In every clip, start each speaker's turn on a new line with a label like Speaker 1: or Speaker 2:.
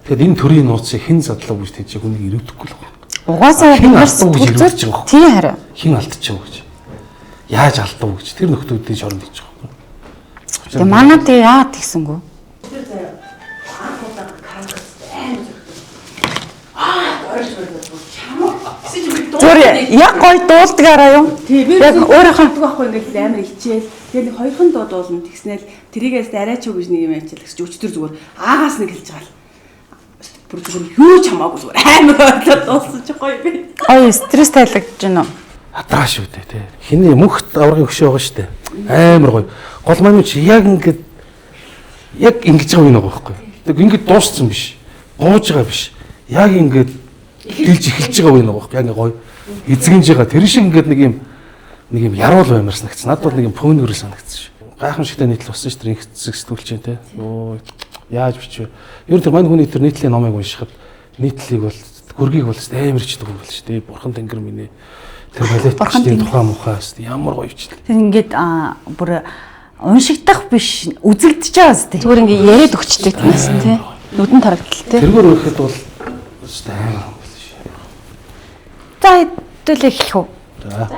Speaker 1: Тэгэд энэ төрлийн нууцыг хэн задлаа гэж тийж хүнийг ирээдэггүй л байна.
Speaker 2: Угаасаа
Speaker 1: хэн алдав гэж ирж байгаа юм.
Speaker 2: Тийм хараа.
Speaker 1: Хэн алдчихав гэж. Яаж алдав гэж тэр нөхдүүдийн шоронд хийж байгаа.
Speaker 2: Тэгээ манайд яагаад тэгсэнгүү? Зөөр яг гоё дуулдгаараа юу? Яг өөрийнхөө
Speaker 3: байхгүй ингээд амар ичээл. Тэгээ нэг хоёрхан дуу дуулна тэгснээл тэрийгээс арайч уу гэж нэг юм ячил гэж өчтөр зүгээр аагаас нэг хэлж байгаа л. Бүр зүгээр юу ч хамаагүй зүгээр амар ойлоод дуулсан чи гоё би.
Speaker 2: Ой стресс тайлгдаж байна уу?
Speaker 1: Адраа шүү дээ тий. Хиний мөнхт аврагын хөшөө байгаа шүү дээ. Амар гоё. Гол маань чи яг ингэж байгаа юм байгаа байхгүй. Тэг ингэж дууссан биш. Гууж байгаа биш. Яг ингэж дэлж эхэлж байгаа юм байгаа байхгүй. Яг гоё. Эзэгнж байгаа. Тэр шиг ингэж нэг юм яруул баймар санагдсан. Надад бол нэг юм пөнөрөл санагдсан шүү. Гайхамшигтай нийтлэл болсон шүү дээ. Их зэгсдүүлж дээ тий. Йоо яаж бичвэ. Ер нь тэр мань хүний тэр нийтлэлийн номыг уншихад нийтлэлийг бол гүргийг бол амар чдэг юм бол шүү дээ. Бурхан тэнгэр минь тэр балетчдын тухайн мухаас ямар гоё бичлээ.
Speaker 2: Тэр ингээд бүр уншигдах биш үзэгдэж байгаа зү.
Speaker 4: Зүгээр ингээд яриад өгчтэй тиймээс тий. Нүдэн тарагдтал тий.
Speaker 1: Тэргээр өөхөд бол өстэй амар юм биш.
Speaker 2: За хэдүүлээ эхлэх үү?
Speaker 1: За.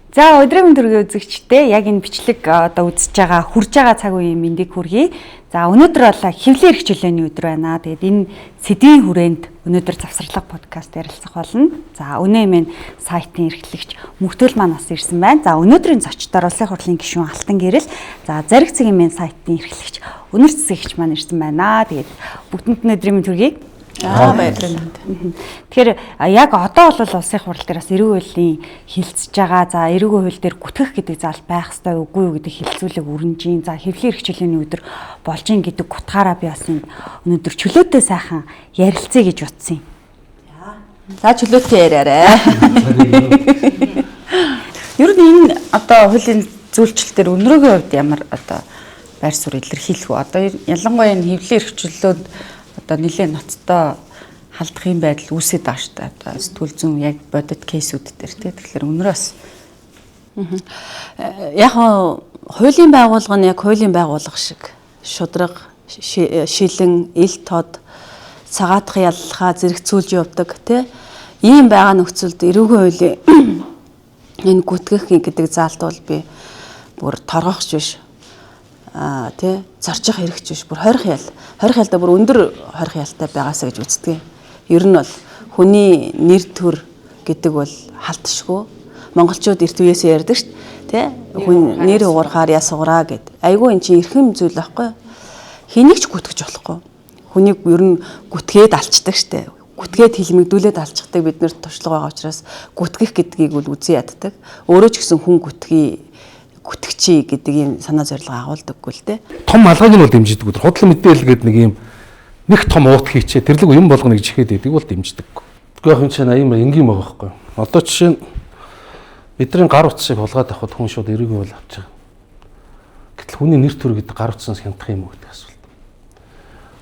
Speaker 2: За өдрийн төргийн үзэгчдээ яг энэ бичлэг одоо үзэж байгаа хүрж байгаа цаг үеийн мэндийг хүргэе. За өнөөдөр бол хэвлэл эрхчлөөний өдөр байна. Тэгээд энэ сэдвийн хүрээнд өнөөдөр завсарлага подкаст ярилцах болно. За өнөө минь сайтын эрхлэгч Мөхтөл маань бас ирсэн байна. За өнөөдрийн зочдоор улсын хурлын гишүүн Алтан Гэрэл, за Зариг цэгийн минь сайтын эрхлэгч Өнөр цэцэгч маань ирсэн байна. Тэгээд бүгдэнд нь өдрийн төргий.
Speaker 4: Баярлалаа.
Speaker 2: Тэгэхээр яг одоо бол улсын хурал дээр бас эрүүг хуулийн хилцэж байгаа. За эрүүг хууль дээр гүтгэх гэдэг заал байх ёстой үгүй юу гэдэг хилцүүлэг өрнжийн. За хэвлэл эрхчлөөний өдөр болж ин гэдэг гутгаараа би бас өнөөдөр чөлөөтэй сайхан ярилцъя гэж утсан юм.
Speaker 4: За чөлөөтэй яриарай.
Speaker 2: Ер нь энэ одоо хуулийн зүйлчлэлтэр өнрөөгийн хувьд ямар одоо байр суурь илэрхийлэх үү? Одоо ялангуяа энэ хэвлэл эрхчлөөд одоо нэлээд ноцтой халдах юм байдал үүсээд байгаа шүү дээ. Одоо сэтгүүл зүйн яг бодит кейсүүд дээр тий. Тэгэхээр өнөөс
Speaker 4: Яг хуулийн байгууллага нь яг хуулийн байгууллага шиг шудраг, шилэн, ил тод, цагаатах яллахаа зэрэгцүүлж явдаг тий. Ийм байгаа нөхцөлд эрүүгийн хуулийн энэ гүтгэх гэдэг заалт бол би бүр торгохч биш. Тий зорчих хэрэгч биш бүр хорих ялдаа бүр өндөр хорих ялтай байгаасаа гэж үздэг. Ер нь бол хүний нэр төр гэдэг бол халтшгүй. Монголчууд эрт үеэсээ ярьдаг шүү дээ. Тий хүн нэр уурахаар яс уураа гэд. Айгүй эн чинь эрхэм зүйл байхгүй. Хэнийг ч гүтгэж болохгүй. Хүнийг ер нь гүтгээд алчдаг шүү дээ. Гүтгээд хилмигдүүлээд алчдаг бид нэр туршлага байгаа учраас гүтгэх гэдгийг бол үзэн яддаг. Өөрөө ч гэсэн хүн гүтгэчий гэдэг ийм санаа зорилго агуулдаггүй л дээ.
Speaker 1: Том алгааг нь бол дэмждэг. Худлын мэдээлэл гэдэг нэг том уут хийчээ тэрлэг юм болгоныг жихэд идэг бол дэмждэг. Тэгэхгүй яг юм чинь ийм энгийн байгаа байхгүй. Одоо жишээ нь бидний гар утсыг хулгаад авахд хүн шууд эрүүгийн хууль авч байгаа. Гэтэл хүний нэр төр гэдэг гар утсаас хямдах юм уу гэдэг асуулт.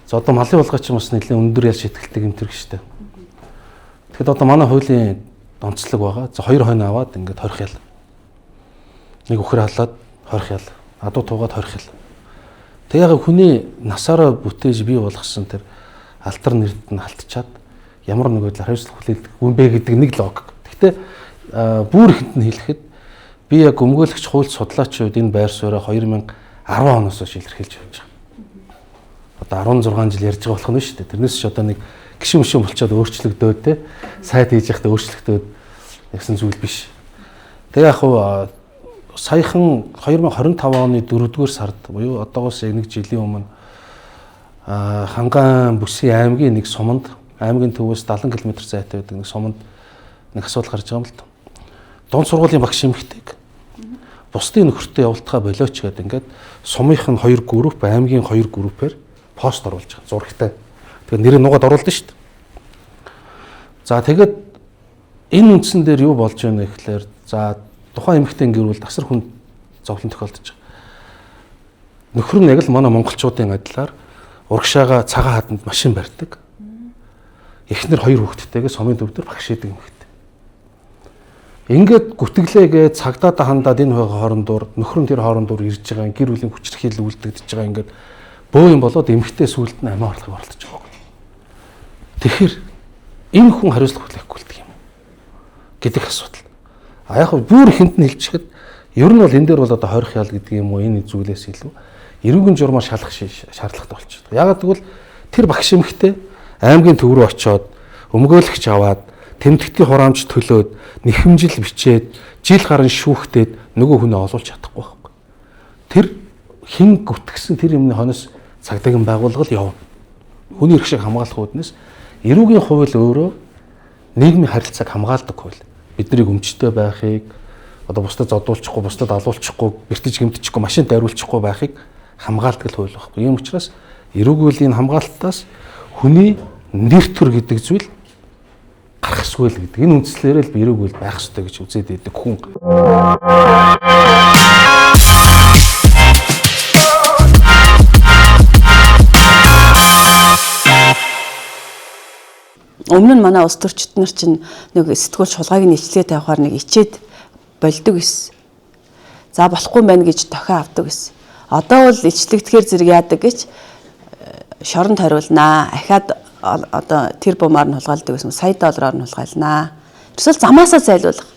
Speaker 1: За одоо малын хулгай ч юм бас нэлээд өндөр ял шийтгэлтэй юм төрг штэ. Тэгэхэд одоо манай хуулийн онцлог байгаа. За 2 хонь аваад ингээд хорих ял. Нэг өхөр халаад хорих ял. Адуу туугаад хорих ял. Тэг яг хүний насаараа бүтээж бий болгосон тэр алдар нэрд нь халтчаад ямар нэг байдлаар хариуцлага хүлээлгэх юм бэ гэдэг нэг логик. Гэхдээ бүр ихэнд нь хэлэхэд би яг өмгөөлөгч хууль судлаачид энэ байр сууриа 2010 оноос хойш илэрхийлж явж байгаа. Одоо 16 жил ярьж байгаа болох нь шүү дээ. Тэрнээс ч одоо нэг гişүн болчиход өөрчлөгдөөд те сайд хийж явахдаа өөрчлөгдөөд ягсан зүйл биш. Тэгээ яг саяхан 2025 оны 4-р сард буюу одоогоос яг 1 жилийн өмнө Ханган Бүсгийн аймгийн нэг суманд аймгийн төвөөс 70 км зайтай байдаг нэг суманд нэг асуудал гарч байгаа юм л та. Дунд сургуулийн багш эмэгтэйг бусдын нөхөртөө явуултгаа болооч гэдэг ингээд сумынх нь 2 групп, аймгийн 2 группээр пост оруулж байгаа зурагтай. Тэгээд нэрээ нугаад оруулдаг шүү дээ. За тэгээд энэ үндсэн дээр юу болж байна гэхээр за тухайн эмэгтэй гэрүүл тасар хүн зовлон тохиолдож байгаа. Нөхөр нь яг л манай монголчуудын адилаар урагшаага цагаан хаданд машин барьдаг. Эхнэр 2 хүүхэдтэйгээ сумын төв дээр багш идэг эмэгтэй. Ингээд гүтгэлээгээ цагдаад хандаад энэ хоорондоор нөхөр нь тэр хоорондоор ирж байгаа гэр бүлийн хүчирхийлэл үлдэгдэж байгаа ингээд бөө юм болоод эмэгтэй сүулт нь амиа орлого болтож байгаа. Тэгэхээр энэ хүн хариуцлага хүлээхгүй л юм гэдэг асуудал. А яг бүр ихэнд нь хэлчихэхэд ер нь бол энэ дээр бол одоо хорих ял гэдэг юм уу энэ зүйлээс илүү эрүүгийн журмаар шалах шаардлагатай болчиход. Ягаад гэвэл тэр багш эмэгтэй аймгийн төв рүү очиод өмгөөлөгч аваад тэмдэгтийн хураамж төлөөд нэхэмжил бичээд жил гарan шүүхтээд нөгөө хүнээ олуулж чадахгүй байхгүй. Тэр хин гүтгсэн тэр юмны хонос цагдаагийн байгууллага л явна. Хүний эрх шиг хамгаалах үүднээс эрүүгийн хууль өөрөө нийгмийн харилцааг хамгаалдаг хууль. Бидний өмчтэй байхыг одоо бусдад зодуулчихгүй, бусдад алуулчихгүй, бэртэж гэмтчихгүй, машинт ариулчихгүй байхыг хамгаалдаг хууль байхгүй. Ийм учраас эрүүгийн хамгаалтаас хүний нэр төр гэдэг зүйл гарах эсвэл гэдэг. Энэ үндслээрээ л би эрүүг байх ёстой гэж үзээд байдаг хүн.
Speaker 4: Өмнө нь манай улс төрчид нар чинь нэг сэтгүүл шулгааг нийцлээ тавихаар нэг ичээд болдог гэсэн. За болохгүй байна гэж тохио авдаг гэсэн. Одоо бол ичлэгдэхээр зэрэг яадаг гэж шоронд хариулнаа. Ахаад одоо тэр бумаар нь хулгайлдаг гэсэн сая доллараар нь хулгайлнаа. Эсвэл замаасаа зайлуулах.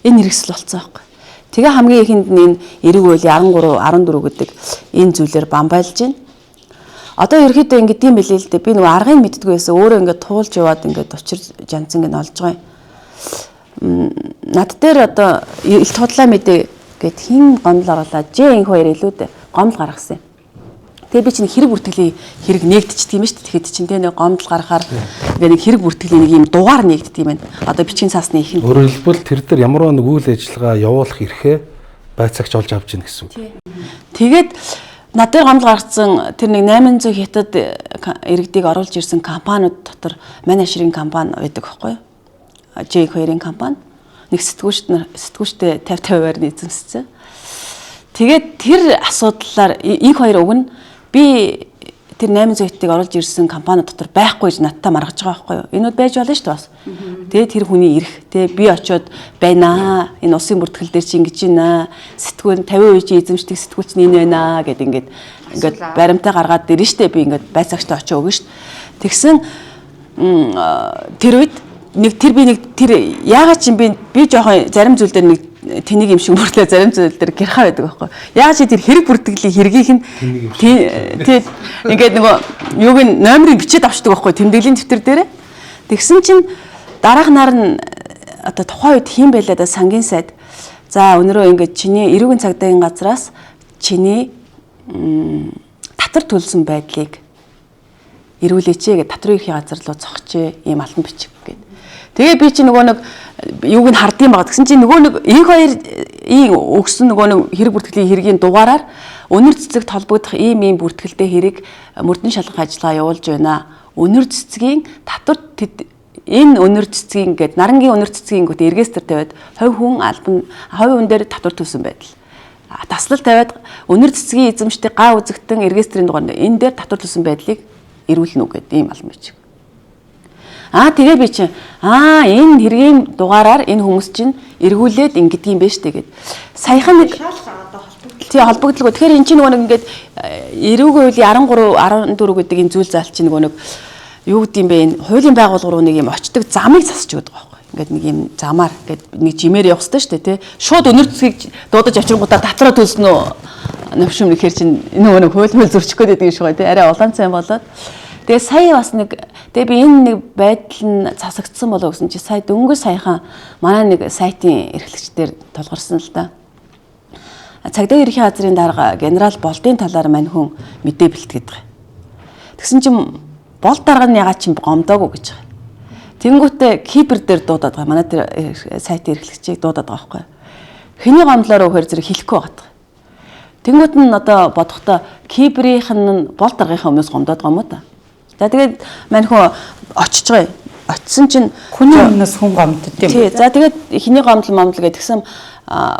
Speaker 4: Энэ хэрэгсэл болцсон байхгүй. Тэгээ хамгийн ихэнд нь энэ эрэг үеийн 13, 14 гэдэг энэ зүйлээр бамбайлж байна. Одоо ерөөхдөө ингэ тийм билээ л дээ. Би нөгөө аргыг мэддэггүй байсан. Өөрөө ингэ туулж яваад ингэ учир жанц ингэ олж байгаа юм. Над дээр одоо илт худлаа мэдээ гэд хин гомдол оруулаа. Ж2 илүү дээ. Гомдол гаргасан юм. Тэгээ би чинь хэрэг бүртгэлийн хэрэг нээгдчих тийм ээ шүү дээ. Тэгэхэд чинь нэг гомдол гаргахаар ингээ нэг хэрэг бүртгэлийн нэг юм дугаар нээгддэг юм байна. Одоо бичгийн цаасны ихэн.
Speaker 1: Өөрөөр хэлбэл тэр дээр ямар нэг үйл ажиллагаа явуулах эрхээ байцаагч олж авч ийн гэсэн үг.
Speaker 4: Тэгээд над дээр гомдол гаргацсан тэр нэг 800 хятад иргэдийг оруулж ирсэн компаниуд дотор манай ширийн компани байдаг байхгүй юу? J2-ийн компани. Нэг сэтгүүчтэй 50-50-аар нийцэмссэн. Тэгээд тэр асуудлаар их хоёр уг нь би тэр 800 хятадыг оруулж ирсэн компани дотор байхгүй гэж надтай маргаж байгаа байхгүй юу? Энүүд байж болно шүү дээ бас. Тэгээд тэр хүний ирэх. Тэгээд би очиод байна. Энэ улсын бүртгэл дээр чи ингэж байна. Сэтгүүн 50% чи эзэмшдэг сэтгүүлч нь энэ байна гэд ингээд баримтаа гаргаад ирнэ шүү дээ. Би ингээд байцаагчтай очиж өгнө шүү дээ. Тэгсэн тэр үед тэр яагаад чи би жоохон зарим зүйл дээр нэг тэнийг юм шиг мөрлөө зарим зүйл дээр гэрхаа байдаг байхгүй. Яаж чи тэр хэрэг бүртгэлийн хэргийг нь тэгээд ингээд нөгөө юуг нь номерыг бичээд авчдаг байхгүй тэмдэглэлийн дэвтэр дээр. Тэгсэн чинь дараах нар нь одоо тухайн үед хийм байлаа да сангийн сайд. За өнөрөө ингээд чиний эрүүгийн цагдаагийн газраас чиний татвар төлсөн байдлыг эрүүлээч гэж татрын ерхий газар руу цогчээ ийм алтан бичиг гэдэг. Тэгээ би чи нөгөө нэг юуг нь хардсан байгаа. Тэгсэн чи нөгөө нэг энх хоёрын өгсөн нөгөө нэг хэрэг бүртгэлийн хэргийн дугаараар өнөр цэцэгт холбогдох ийм бүртгэлтэй хэрэг мөрдөн шалгах ажиллагаа явуулж байна. Өнөр цэцгийн татвар энэ өнөр цэцгийн гэдэг нарангийн өнөр цэцгийн гүт регистр тавиад хувь хүн дээр татвар төлсөн байдал. Таслал тавиад өнөр цэцгийн эзэмшдэг га үзэгтэн регистрийн дугаар энэ дээр татвар төлсөн байдлыг эрүүлнэ үү гэдэг ийм албан бичиг. Тэгээ би чинь энэ хэргийн дугаараар энэ хүмүүс чинь эргүүлээд ингэдэг юм байна штэ гэд. Саяхан нэг холбогдлого. Тэгэхээр эн чинь нөгөө нэг ингээд эрүүгийн хуулийн 13 14 гэдэг энэ зүйл заалт чинь нөгөө нэг юу гэдэг юм бэ? Энэ хуулийн байгууллага руу нэг юм очдог замыг засаж өгдөг байхгүй. Ингээд нэг юм замаар ингээд нэг жимээр явах хэрэгтэй штэ тий. Шууд өнөр цэцгийг дуудаж авчиргуудаар татраа төлснө үү? Навшим нэхэр чинь нөгөө нэг хууль зөрчих гээд байдаг юм шиг гоё тий. Арай улаан цай болоод тэгээ сая бас тэгээ би энэ нэг байдал нь засагдсан болоо гэсэн чи сая дөнгөж саяхан манай нэг сайтын эрхлэгчдэр тулгарсан л да. Цагдаагийн ерхий газрын дарга генерал Болдын талаар мань хүн мэдээ бэлтгээд байгаа. Тэгсэн чинь Болд дарга нь ягаад чинь гомдоогүй гэж байгаа. Тэнгүүтээ кибер дээр дуудаад байгаа. Манай тэр сайтын эрхлэгчийг дуудаад байгаа байхгүй. Хэний гомдлоор өгөхөр зэрэг хэлэхгүй байгаа. Тэнгүүт нь одоо бодохдоо киберийнх нь Болд даргийнхаа өмнөөс гомдоод байгаа юм уу та? За тэгээд мань хүн очиж байгаа. Очисон чинь
Speaker 2: хүний өмнөөс хүн гомдд юм.
Speaker 4: Тий. За тэгээд эхний гомдол гэдгсэн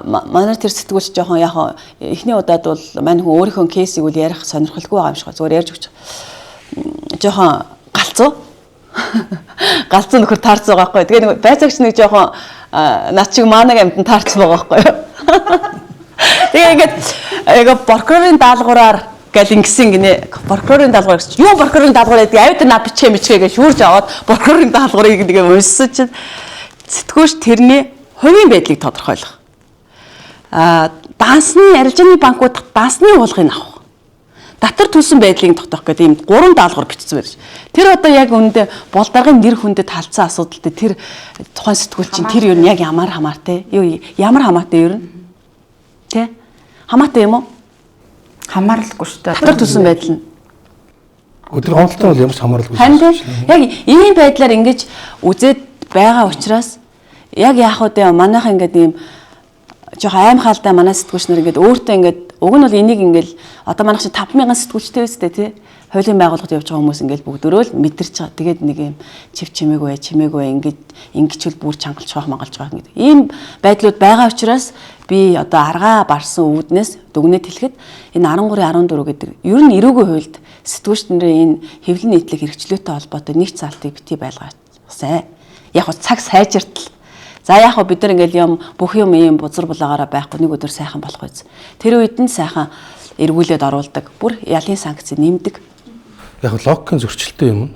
Speaker 4: манай тэр сэтгүүлч жоохон яг эхний удаад бол мань хүн өөрийнхөө кейсийг үл ярих сонирхолгүй байгаа юм шиг зүгээр ярьж өгч. Жоохон галзуу. Галзуу нөхөр таарч байгаа байхгүй. Тэгээ нэг байцаагч нэг жоохон над чиг маанаг амьд нь таарч байгаа байхгүй. Тэгээ ингээд прокурорын даалгавраар гал ингэсэн гинэ. Прокурорын даалгавар гэж. Юу прокурорын даалгавар гэдэг авид наа бичээ гэж шүүрж аваад прокурорын даалгаврыг нэг уншсан чинь сэтгүүлч тэрний хувийн байдлыг тодорхойлох. Дансны арилжааны банкуд дансны уулгыг авах. Татвар төлсөн байдлыг тогтоох гэдэг ийм 3 даалгавар бичсэн байж. Тэр одоо яг үүндээ болдаргын нэр хүндэд талцсан асуудал дээр тэр тухайн сэтгүүлчин тэр юу яг ямар хамаатай? Юу ямар хамаатай юу? Тэ? Хамаатай юм уу?
Speaker 2: Хамаарлахгүй шүү дээ.
Speaker 4: Татвар төлсөн байдал нь.
Speaker 1: Өдөр гомдолтой бол ямар ч хамааралгүй.
Speaker 4: Харин яг ийм байдлаар ингэж үзээд байгаа учраас яг яах вэ? Манайх ингээд ийм жоохон аимхаалтай манай сэтгүүлч нар ингээд өөртөө ингээд уг нь бол энийг ингээд одоо манайх чи 5,000 сэтгүүлчтэй үстэй тий. Хуулийн байгууллагад явж байгаа хүмүүс ингээд бүгдөө л мэдэрч байгаа. Тэгээд нэг юм чив чимээгүй ингээд ингэчүүл бүр чангалж байгаа мангалж байгаа гэдэг. Ийм байдлууд байгаа учраас би одоо аргаа барсан үүднээс дүгнэж хэлэхэд энэ 13-14 гэдэг ер нь эрүүгийн хуульд сэтгүүлч нарын энэ хэвлэл нийтлэг хэрэгчлөөтэй холбоотой нэгц залтыг бити байлгаасан. Яг нь цаг сайжиртал. За яг бид нар ингээл бүх юм ийм бузар булаагаараа байхгүй нэг өдөр сайхан болох биз. Тэр үед нь сайхан эргүүлээд оруулдаг. Бүр ялын санкц нэмдэг.
Speaker 1: Яг логикийн зөрчилтэй юм.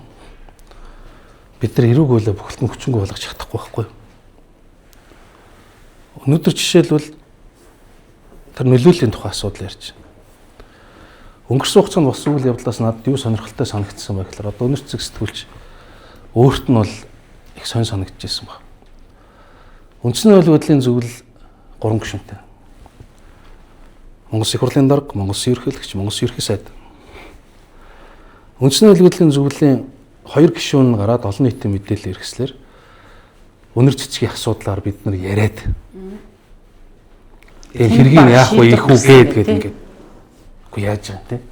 Speaker 1: Бид нар эрүүг үйлээ бүхэлдэн хүчингүй болгож чадахгүй байхгүй. Өнөөдөр жишээлбэл тэр нөлөөллийн тухай асуудал ярьж байна. Өнгөрсөн хугацаанд болсон үйл явдлаас надад юу сонирхолтой санагдсан бэ гэхээр одоо өнөр цэцэг сэтгүүлч өөрт нь бол их сонь санагдчихсан байна. Үндсэн хууль бодлын зөвлөл 3 гишүүнтэй. Монгол Их хурлын дарга, Монгол Улсын ерөнхийлөгч, Монгол Улсын ерөнхий сайд. Үндсэн хууль бодлын зөвлөлийн 2 гишүүн гараад олон нийтийн мэдээлэл иргэслэр өнөр цэцгийн асуудлаар бид нар яриад. Тэгээ хэргийг яах вэ их үгээд ингээд үгүй яаж байгаа те.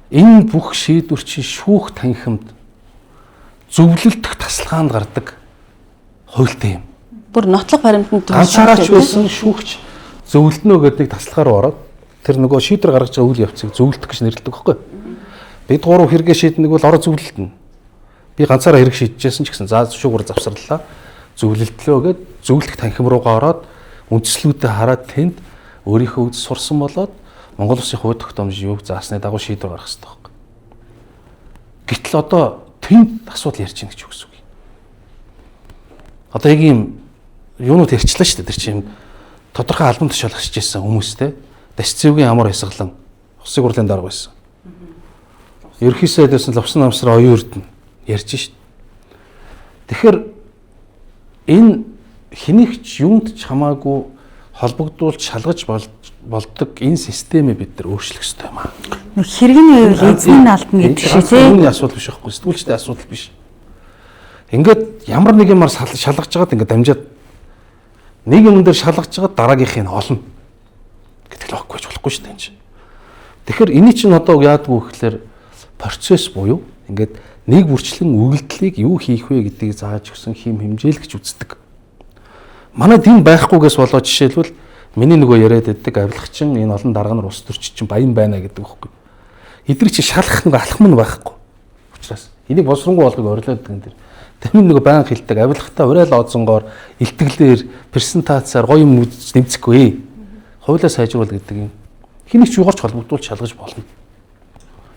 Speaker 1: Энэ бүх шийдвэр чинь шүүх танхимд зөвлөлдөх тасалгаанд гардаг хуультай юм.
Speaker 4: Бүр нотлох баримтанд
Speaker 1: ганцаараач байсан шүүгч зөвлөлднө гэдэг нэг тасалгаар ороод тэр нөгөө шийдвэр гаргаж байгаа үйл явцыг зөвлөлдөх гэж нэрлэдэг байхгүй. Бид 3 хэрэгээ шийднэг бол ороо зөвлөлдөнө. Би ганцаараа хэрэг шийдэжсэн ч гэсэн заа шүүгөр завсарлаа. Зөвлөлдлөө гэд зөвлөх танхим руугаа ороод үндслүүдэд хараад тэнд өөрийнхөө үз сурсан болоод Монгол Улсын хувь тогтоомж юуг заасны дагуу шийдвэр гаргах хэрэгтэй байхгүй. Гэтэл одоо тэнд асуудал ярьж байна гэж үгс үг. Одоо яг юм юунууд ярьчлаа шүү дээ. Тэр чинь тодорхой албан тушаал хасж ирсэн хүмүүстэй Дашцэвгийн амар хязгалан Улсын хурлын дарга байсан. Ерхий сайдаас нь лавсан намсраа оюун эрдэнэ ярьж шít. Тэгэхээр энэ хэнийгч юунд ч хамаагүй холбогдуулж шалгаж болдог энэ системээ бид нар өөрчлөх ёстой юм аа.
Speaker 2: Нэг хэрэгний үйл эзний алдна гэдэг шиг тийм.
Speaker 1: Энэ асуудал биш байхгүй. Сэтгүүлчтэй асуудал биш. Ингээд ямар нэг юмар шалгаж байгаад ингээд дамжаад нэг юм дээр шалгаж байгаа дараагийнхыг олно гэдэг л байхгүй ч болохгүй шүү дээ энэ чинь. Тэгэхээр эний чинь одоо яадгүй гэхээр процесс буюу ингээд нэг бүрчлэн үйлдэлийг юу хийх вэ гэдгийг зааж өгсөн хим хэмжээл гэж үздэг. Манайд энэ байхгүйгээс болоод жишээлбэл миний нөгөө яриад байдаг авилгачин энэ олон дарга нар ус төрч чинь баян байна гэдэг байхгүй. Эдгээр чи шалгах нэг алхам нь байхгүй. Учираас энийг боловсронгуй болгыг орилоод гэдэг юм дэр. Тэмээ нөгөө баян хилдэг авилгахтаа уриал оозонгоор илтгэлээр презентацаар гоё юм нэмцэхгүй. Хуулиа сайжруул гэдэг юм. Хэнийг ч юугаарч холбогдуулж шалгаж болно.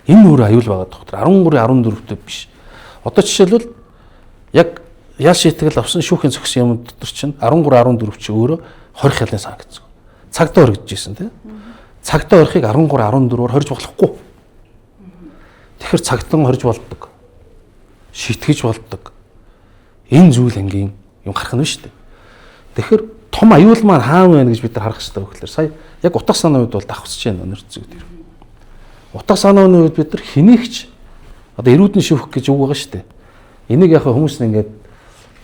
Speaker 1: Энэ өөр аюул байгаа доктор 13-14-т биш. Одоо жишээлбэл яг ял шийтгэл авсан шүүхийн зохисон юм дотор чинь 13-14 чи өөрөө 20 хялын санкц. Цагдаа оргиж ирсэн тийм. Цагдаа орохыг 13-14-оор хорж болохгүй. Тэгэхээр цагдаа хорж болдог. Шитгэж болдог. Энэ зүйл ангийн юм гарах нь шүү дээ. Тэгэхээр том аюул маань хаана байна гэж бид нар харах хэрэгтэй гэхээр сая яг утга санааны үед бол давхсаж байна өнөр зүг дээр. Утга санааны үед бид нар хэнийгч одоо эрүүдэн шүүх гэж үг байгаа шүү дээ. Энийг яг хүмүүс ингээд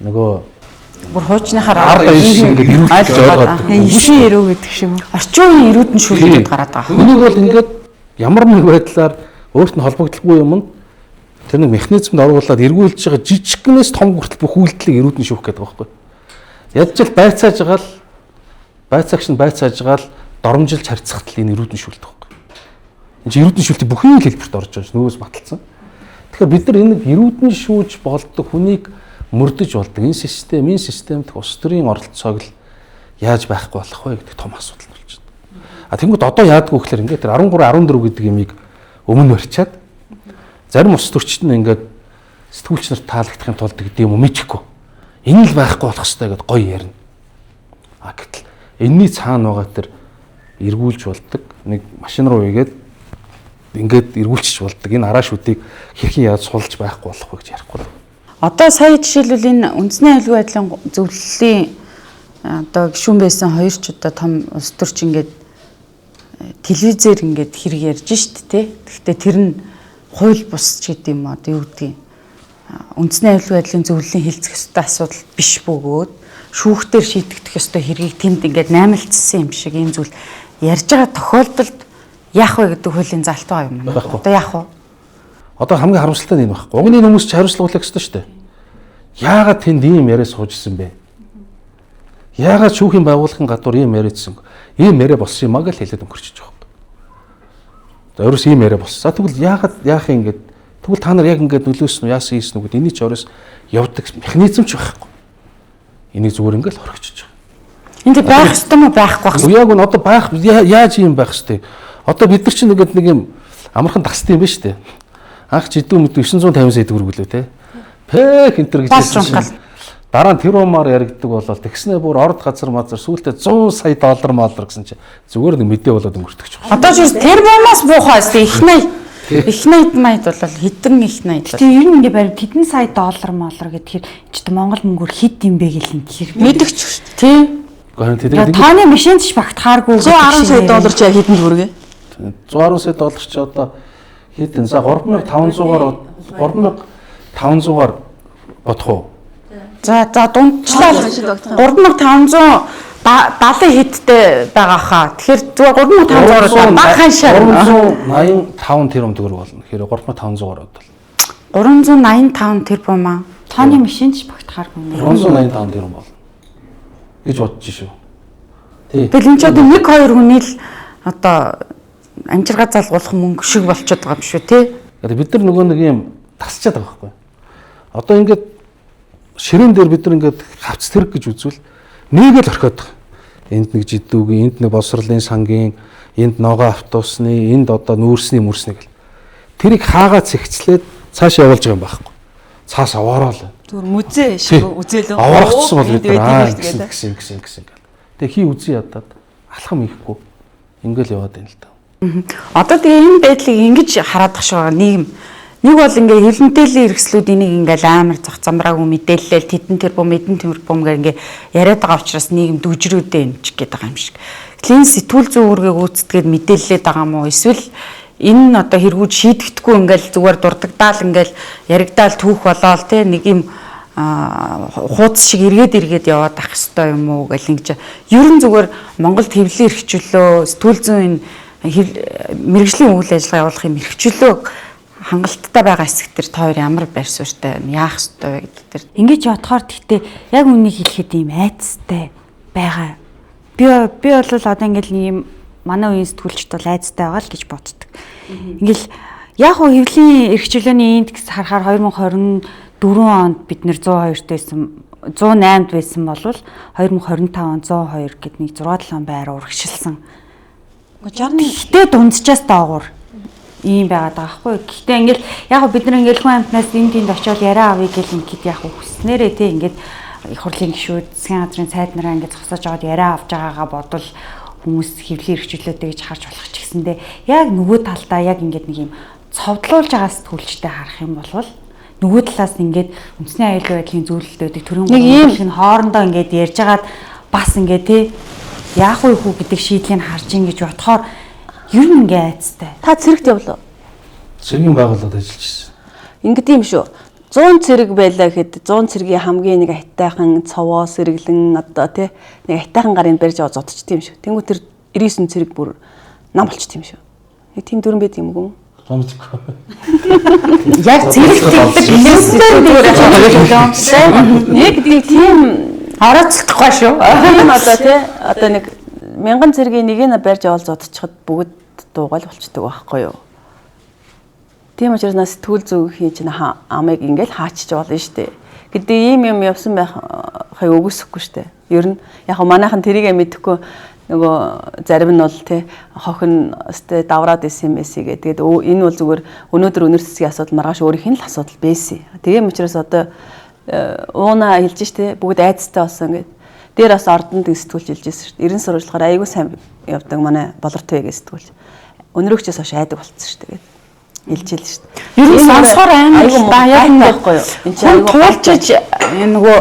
Speaker 1: нөгөө
Speaker 2: бүр хуучныхаар
Speaker 1: ингээд эрүүдэж ойлгоод
Speaker 2: ишин эрүү гэдэг шиг орчин үеийн эрүүдэн шүүлтүүд гараад байгаа.
Speaker 1: Энийг бол ингээд ямар нэг байдлаар өөрт нь холбогдлогүй юм нь тэр нэг механизмд оруулаад эргүүлж байгаа жижигнээс том хүртэл бүх үйлдэлийг эрүүдэн шүүх гэдэг байгаа байхгүй. Ядчил байцааж байгаа л байцаагч нь байцааж байгаа л доромжилж харьцахтал энэ эрүүдэн шүүлдэг байхгүй. Энд чинь эрүүдэн шүүлтийн бүхий л хэлбэрт орж байгаа нөөс баталсан. Тэгэхээр бид нар энийг эрүүдэн шүүж болдог, хүнийг мөрдөж болдог энэ системд улс төрийн оролцоог л яаж байхгүй болох вэ гэдэг том асуудал болж байна. А тэгмэд одоо яадгүй гэхээр ингээд тэр 13 14 гэдэг юмыг өмнө барьчаад зарим улс төрчид нь ингээд сэтгүүлч нарт таалагдахын тулд гэдэг юм мэдхгүй. Энэ л байхгүй болох хэрэгтэй гэдээ гоё ярина. А гэтэл энэний цаана байгаа тэр эргүүлж болдог нэг машин руу игээд ингээд эргүүлчих болдог энэ араашүүдийг хэрхэн яаж сулж байхгүй болох вэ гэж ярихгүй.
Speaker 4: Одоо сая жишээлбэл энэ үндэсний аюулгүй байдлын зөвлөлийн одоо гишүүн байсан хоёр ч одоо том улс төрч ингээд телевизээр ингээд хэрэг ярьж штт те. Гэхдээ тэр нь хууль бус ч гэдэг юм одоо юу гэдгийг үндэсний аюулгүй байдлын зөвлөлийн хилцэх ёстой асуудал биш бөгөөд шүүхтэр шийдэгдэх ёстой хэргийг тэнд ингээд наймалцсан юм шиг ийм зүйл ярьж байгаа тохиолдолд яах вэ гэдэг хуулийн залт байгаа юм байна. Одоо яах вэ?
Speaker 1: Одоо хамгийн харамсалтай нь энэ байхгүй. Уг нь энэ хүмүүс ч хариуцлагуулах ёстой шүү дээ. Яагаад тэнд ийм яриа суужсэн бэ? Яагаад шүүхийн байгууллагын гадуур ийм яриадсан? Ийм яриа болсон юм аа гэж хэлээд өнгөрчихөж байгаа. За өөрөөс ийм яриа болсон. Тэгвэл яагаад яах юм гээд тэгвэл та нар яг ингээд нөлөөсөн үү, яасан хийсэн үү гэдэг эний ч орос явдаг механизм ч байхгүй. Энийг зүгээр ингээд хоригчиж байгаа.
Speaker 4: Энд байх ёстой мó байхгүй байх.
Speaker 1: Яг нь одоо байх яаж юм байх ёстой? Одоо бид нар чинь нэг юм амархан тасдаг юм байна шүү дээ. Анх жидүү мэд 950 сая төгрөг лөө те. Пэх энтер гэж хэлсэн. Дараа нь тэрумаар яригддаг болол тэгснэ бүр орд газар мазар сүүлдээ 100 сая доллар маалар гэсэн чинь зүгээр нэг мэдээ болоод өнгөрдөг ч байна.
Speaker 4: Одоо ч тэрумаас буухаа өстэй их найд майд бол хэдэн их найд.
Speaker 2: Тэгээ ер нь ингээ барь тэдэн сая доллар молор гэхээр ч Монгол мөнгөөр хэд юм бэ гэл энэ
Speaker 4: мэдэгч тий.
Speaker 2: Тооны машин ч багтахааргүй
Speaker 4: 110 сая доллар ч хэдэнд бүргээ.
Speaker 1: 110 сая доллар ч одоо хэдэн за 3500-аар бодох уу?
Speaker 4: За дундчлаа 3500 70 хэдтэй байгаа хаа. Тэгэхээр зүгээр 3500-аар баг ханшаа
Speaker 1: 385 тэрбум төгрөг болно. Тэгэхээр 3500-аар бодвол
Speaker 4: 385 тэрбум аа.
Speaker 2: Тооны машин ч багтахааргүй.
Speaker 1: 385 тэрбум болно гэж бодож шүү.
Speaker 4: Тэгэл энэ ч одоо 1-2 хүний л одоо амжиргаа залгуулах мөнгө шиг болчиход байгаа юм шүү тий.
Speaker 1: Тэгээд бид нар нөгөө нэг юм тасчаад байгаа байхгүй. Одоо ингээд ширээн дээр бид нар ингээд хавц тэрэг гэж үзвэл нийгэл орхиод байгаа. Энд нэг жидүүгийн, энд нэг боловсролын сангийн, энд ногоо автобусны, энд одоо нүүрсний мөрсний гэл. Тэрийг хаагаа цэгцлээд цааш явуулж байгаа юм байхгүй. Цаас аваараа л.
Speaker 4: Зүгээр мүзээ шиг үзээлөө.
Speaker 1: Аваарчсан бол бид гэсэн. Тэгээ хий үзий ядаад алхам ихгүй. Ингээл яваад байна л да.
Speaker 4: Одоо тэгээ энэ байдлыг ингэж хараад тах шиг байгаа нийгэм. Нэг бол ингээ хилэнтэйлийн хэрэгслүүд энийг ингээл амар зах замраагүй мэдээлэл тэдэн тэрбум мэдэн тэрбум гэр ингээ яриад байгаа учраас нийгэм дүжрүүдээ эмч гээд байгаа юм шиг. Тэгэхээр энэ сэтгүүл зүйн үүргийг гүйцэтгээд мэдээлэлээд байгаа мó эсвэл энэ нь одоо хэрэгүүд шийдэгдэхгүй ингээл зүгээр дурдагдаал ингээл яригдаал түүх болоод те нэг юм хуудас шиг эргээд яваад ах хэвээр юм уу гэл ингэж ер нь зүгээр Монголд хэвлэлийн эрхчлөө сэтгүүл зүйн мэргэжлийн үйл ажиллагаа явуулахын эрхчлөө хангалттай байгаа хэсэг төр та хоёр ямар байр суурьтай яах ёстой вэ гэдэг төр
Speaker 2: ингэж бодохоор гэхдээ яг үнийг хэлэхэд ийм айцтай байгаа. Би бол одоо ингээл нэг юм манай үеийн сэтгүүлчд бол айцтай байгаа л гэж боддог. Ингээл яг хөө хэвлэлийн эрхчлөөний энд гэс харахаар 2024 онд бид нэр 102-т байсан 108-д байсан болвол 2025 он 102 гэд нэг 6-7 байр урагшилсан. Гэхдээ дунджаас доогуур ийм байгаад байгаа байхгүй. Гэхдээ ингээл яг бид нар ингээл хүн амтнаас энд очиод яриа авъя гэл ингээд яг хүснээрээ те ингээд их хурлын гишүүд засгийн газрын сайд нараа ингээд зогсоож аваад яриа авч байгаагаа бодвол хүмүүс хэвлэлийн эрхчлөөтэй гэж харж болох ч гэсэндээ яг нөгөө талдаа яг ингээд нэг юм цовдлуулж байгаа сэтгүүлчтэй харах юм бол нөгөө талаас ингээд үндэсний аюулгүй байдлын зөвлөлтөд төрийн гүйцэтгэх нь хоорондоо ингээд ярьж агаад бас ингээд те яах вэ хүү гэдэг шийдлийг харж ин гэж бодохоор ер нь ингээ айцтай.
Speaker 4: Та цэрэгт явлаа.
Speaker 1: Цэргийн байгууллагад ажиллаж ирсэн.
Speaker 4: Ингээд юм шүү. 100 цэрэг байлаа гэхэд 100 цэргийн хамгийн нэг хайтайхан цовоо сэргэлэн одоо тий нэг хайтайхан гарын барьж аваад зодчтой юм шүү. Тэнгүү тэр 99 цэрэг бүр нам болчт юм шүү. Нэг тийм дүрэн байд юм уу?
Speaker 1: Гомцгүй.
Speaker 2: Яг цэрэг
Speaker 4: нэг тийм
Speaker 2: орооцохгүй шүү.
Speaker 4: Тийм одоо тий одоо нэг 1000 цэргийн нэг нь барьж аваад зодчиход бүгд дуугайл болчдөг байхгүй юу? Тийм учраас нас сэтгүүл зүйн чинь амыг ингээл хаачиж болно шүү дээ. Гэдэг ийм юм явсан байхыг үгүйсэхгүй шүү дээ. Ер нь яг манайхан тэрийг мэдэхгүй нөгөө зарим нь бол тий хохин өстэй давраад исэн юм эсэгээ. Тэгээд энэ бол зүгээр өнөөдөр өнөр цэцгийн асуудал маргааш өөрийнх нь л асуудал байсан. Тийм учраас одоо ууна хэлж штэ бүгд айцтай болсон гэдэг. Дээр бас ордонд сэтгүүлч хэлж байсан шүү дээ. 90 сурвалжлагаар айгүй сайн явдаг манай болортой гэж сэтгүүлч. Өнөрөгчөөс хойш айдаг болцсон шүү дээ. Хэлж хэлсэн шүү дээ.
Speaker 2: Ер нь сонсохоор амар баяр
Speaker 4: байхгүй юу?
Speaker 2: Энд чинь туулжиж нөгөө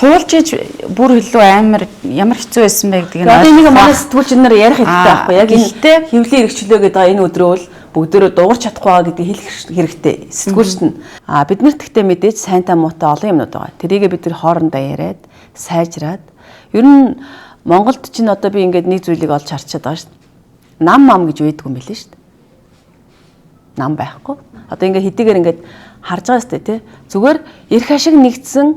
Speaker 2: туулжиж бүр илүү амар ямар хэцүү байсан бэ гэдгийг
Speaker 4: нь. Одоо энийг манай сэтгүүлч нар ярих хэрэгтэй байхгүй яг энэ хэвлэлийн эрхчлөө гэдэг энэ өдрөө бол бүгдөө дуурч чадахгүй байгаа гэдгийг хэлэх хэрэгтэй. Сэтгүүлчт нь бид нарт гэхдээ мэдээж сайнтай муутай олон юмнууд байгаа. Тэрийг бид нар хоорондоо яриад сайжраад ер нь Монголд чинь одоо би ингээд нэг зүйлийг олж харчаад байгаа шүү дээ. Нам гэж байдаг юм билээ шүү дээ. Нам байхгүй. Одоо ингээд хэдийгээр ингээд харж байгаа шүү дээ тий. Зүгээр эрх ашиг нэгдсэн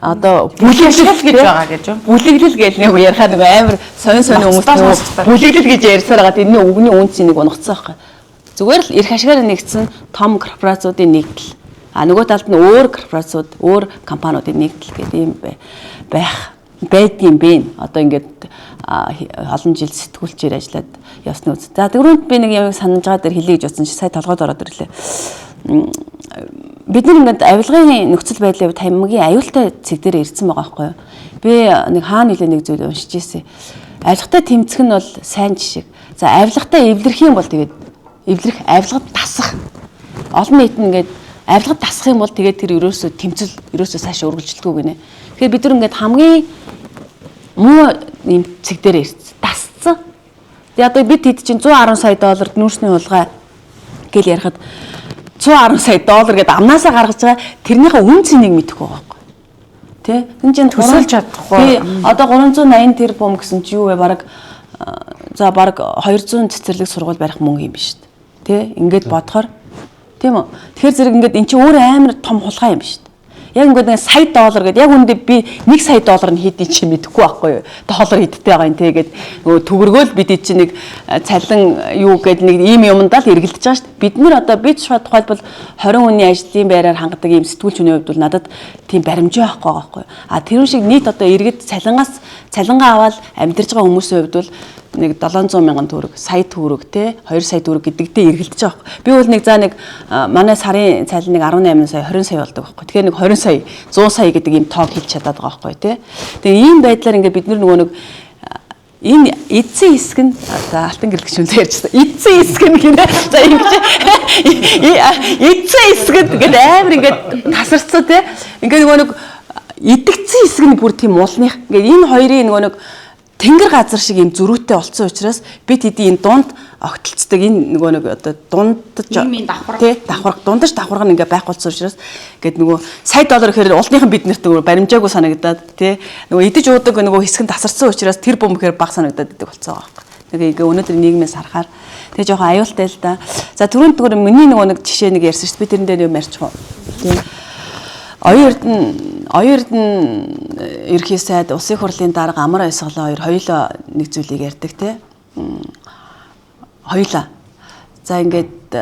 Speaker 4: одоо бүлэглэл гэж байгаа гэж юу? Бүлэглэл гэж нэг ярихаа нэг амар сонин хүмүүс бүлэглэл гэж ярьсаар байгаа. Энэний үгний үнцийг нэг унгацсан байхгүй. Зүгээр л эрх ашигаар нэгдсэн том корпорациудын нэгдэл. Нөгөө талд нь өөр корпорациуд, өөр компаниудын нэгдэл гэдэг юм байдгийн бэ. Одоо ингээд олон жил сэтгүүлчээр ажиллаад явсны үз. За түрүүнд би нэг юм санаж байгаа дээр хэлье гэж утсан чи сая толгойд ороод ирлээ. Бид нэг ингээд авилгын нөхцөл байдлын хувьд хамгийн аюултай зэг дээр ирсэн байгаа байхгүй юу? Би нэг хаана нэлээ нэг зүйл уншиж ирсэн. Авилгатай тэмцэх нь бол сайн жишээ. За авилгатай эвлэрэх юм бол тэгээд эвлэрэх авилгад тасах. Олон нийт нь ингээд авилгад тасах юм бол тэгээд тэр ерөөсөө тэмцэл ерөөсөө цаашаа үргэлжлэхгүй гинэ. Тэгэхээр бид нар ингээд хамгийн муу юм зэг дээр ирсэн. Тасцсан. Тэгээд одоо бид хэд чинь 110 сая доллар нүүрсний хулгай гэл ярихад 110 сая доллар гэдэг амнаасаа гаргаж байгаа тэрнийхээ үн цэнийг мэдэхгүй байгаа байхгүй. Тэ? Энэ чинь
Speaker 2: төсөлж чадахгүй.
Speaker 4: Одоо 380 тэрбум гэсэн чи юу вэ? Бараг за бараг 200 цэцэрлэг сургууль барих мөнгө юм биш үү? Тэ? Ингээд бодохоор тийм үү? Тэгэхээр зэрэг ингээд эн чинь өөр амар том хулгай юм биш үү? Яг ингээд сая доллар гэдэг яг үндэ би 1 сая доллар нь хийдий чи мэдэхгүй байхгүй юу? Доллар хэдтэй байгаа юм тэгээд нөгөө төгрөгөөл бид чинь нэг цалин юу гэдэг нэг ийм юмдаа л эргэлдэж байгаа шүү дээ. Бид нэр одоо бид тухайлбал 20 хүний ажлын байраар хангадаг ийм сэтгүүлчний хувьд бол надад тийм баримжаа байхгүй юу? Тэр шиг нийт одоо иргэд цалингаа аваад амьдарч байгаа хүмүүсийн хувьд бол нэг 700 мянган төгрөг, сая төгрөг те 2 сая төгрөг гэдэгтэй эргэлдэж байгаа байхгүй. Би бол нэг за нэг манай сарын цалин нэг 18 сая 20 сая болдог байхгүй. Тэгэхээр нэг 20 сая 100 сая гэдэг ийм тоог хэлж чадаад байгаа байхгүй те. Тэгээ ийм байдлаар ингээд бид нөгөө нэг энэ эцсийн хэсэг нь за алтан гэрэлгч үнээр ярьжсэн. Эцсийн хэсэг нь гинэ. За ингэж эцсийн хэсэг гэдэг амар ингээд тасарцсан те. Ингээд нөгөө нэг идэгцэн хэсэг нь бүр тийм уулных. Ингээд энэ хоёрын нөгөө нэг тэнгэр газар шиг юм зөрүүтэй болсон учраас бид хэдий энэ дунд огтлцдаг энэ нөгөө нэг одоо дундаж тий давхарга дундаж давхарга нь ингээ байх болсон учраас ингээд нөгөө сая доллар гэхээр уулныхан бид нарт нөгөө баримжаагүй санагдаад тий нөгөө идэж уудаг нөгөө хэсэг нь тасарсан учраас тэр бөмбөөр баг санагдаад идэг болсон байгаа юм. Тэгээ өнөөдөр нийгмээс харахаар тэгээ жоохон аюултай л да. За түрүүнд нөгөө миний нөгөө нэг жишээ нэг ярьсан шүү дээ. Би тэрэн дээр юм ярьчих уу. Тий Оюун эрдэнэ ерхий сайд улсын хурлын дарга амар баясгалаа хоёулаа нэг зүйлийг ярьдаг тий. Хоёулаа. За ингээд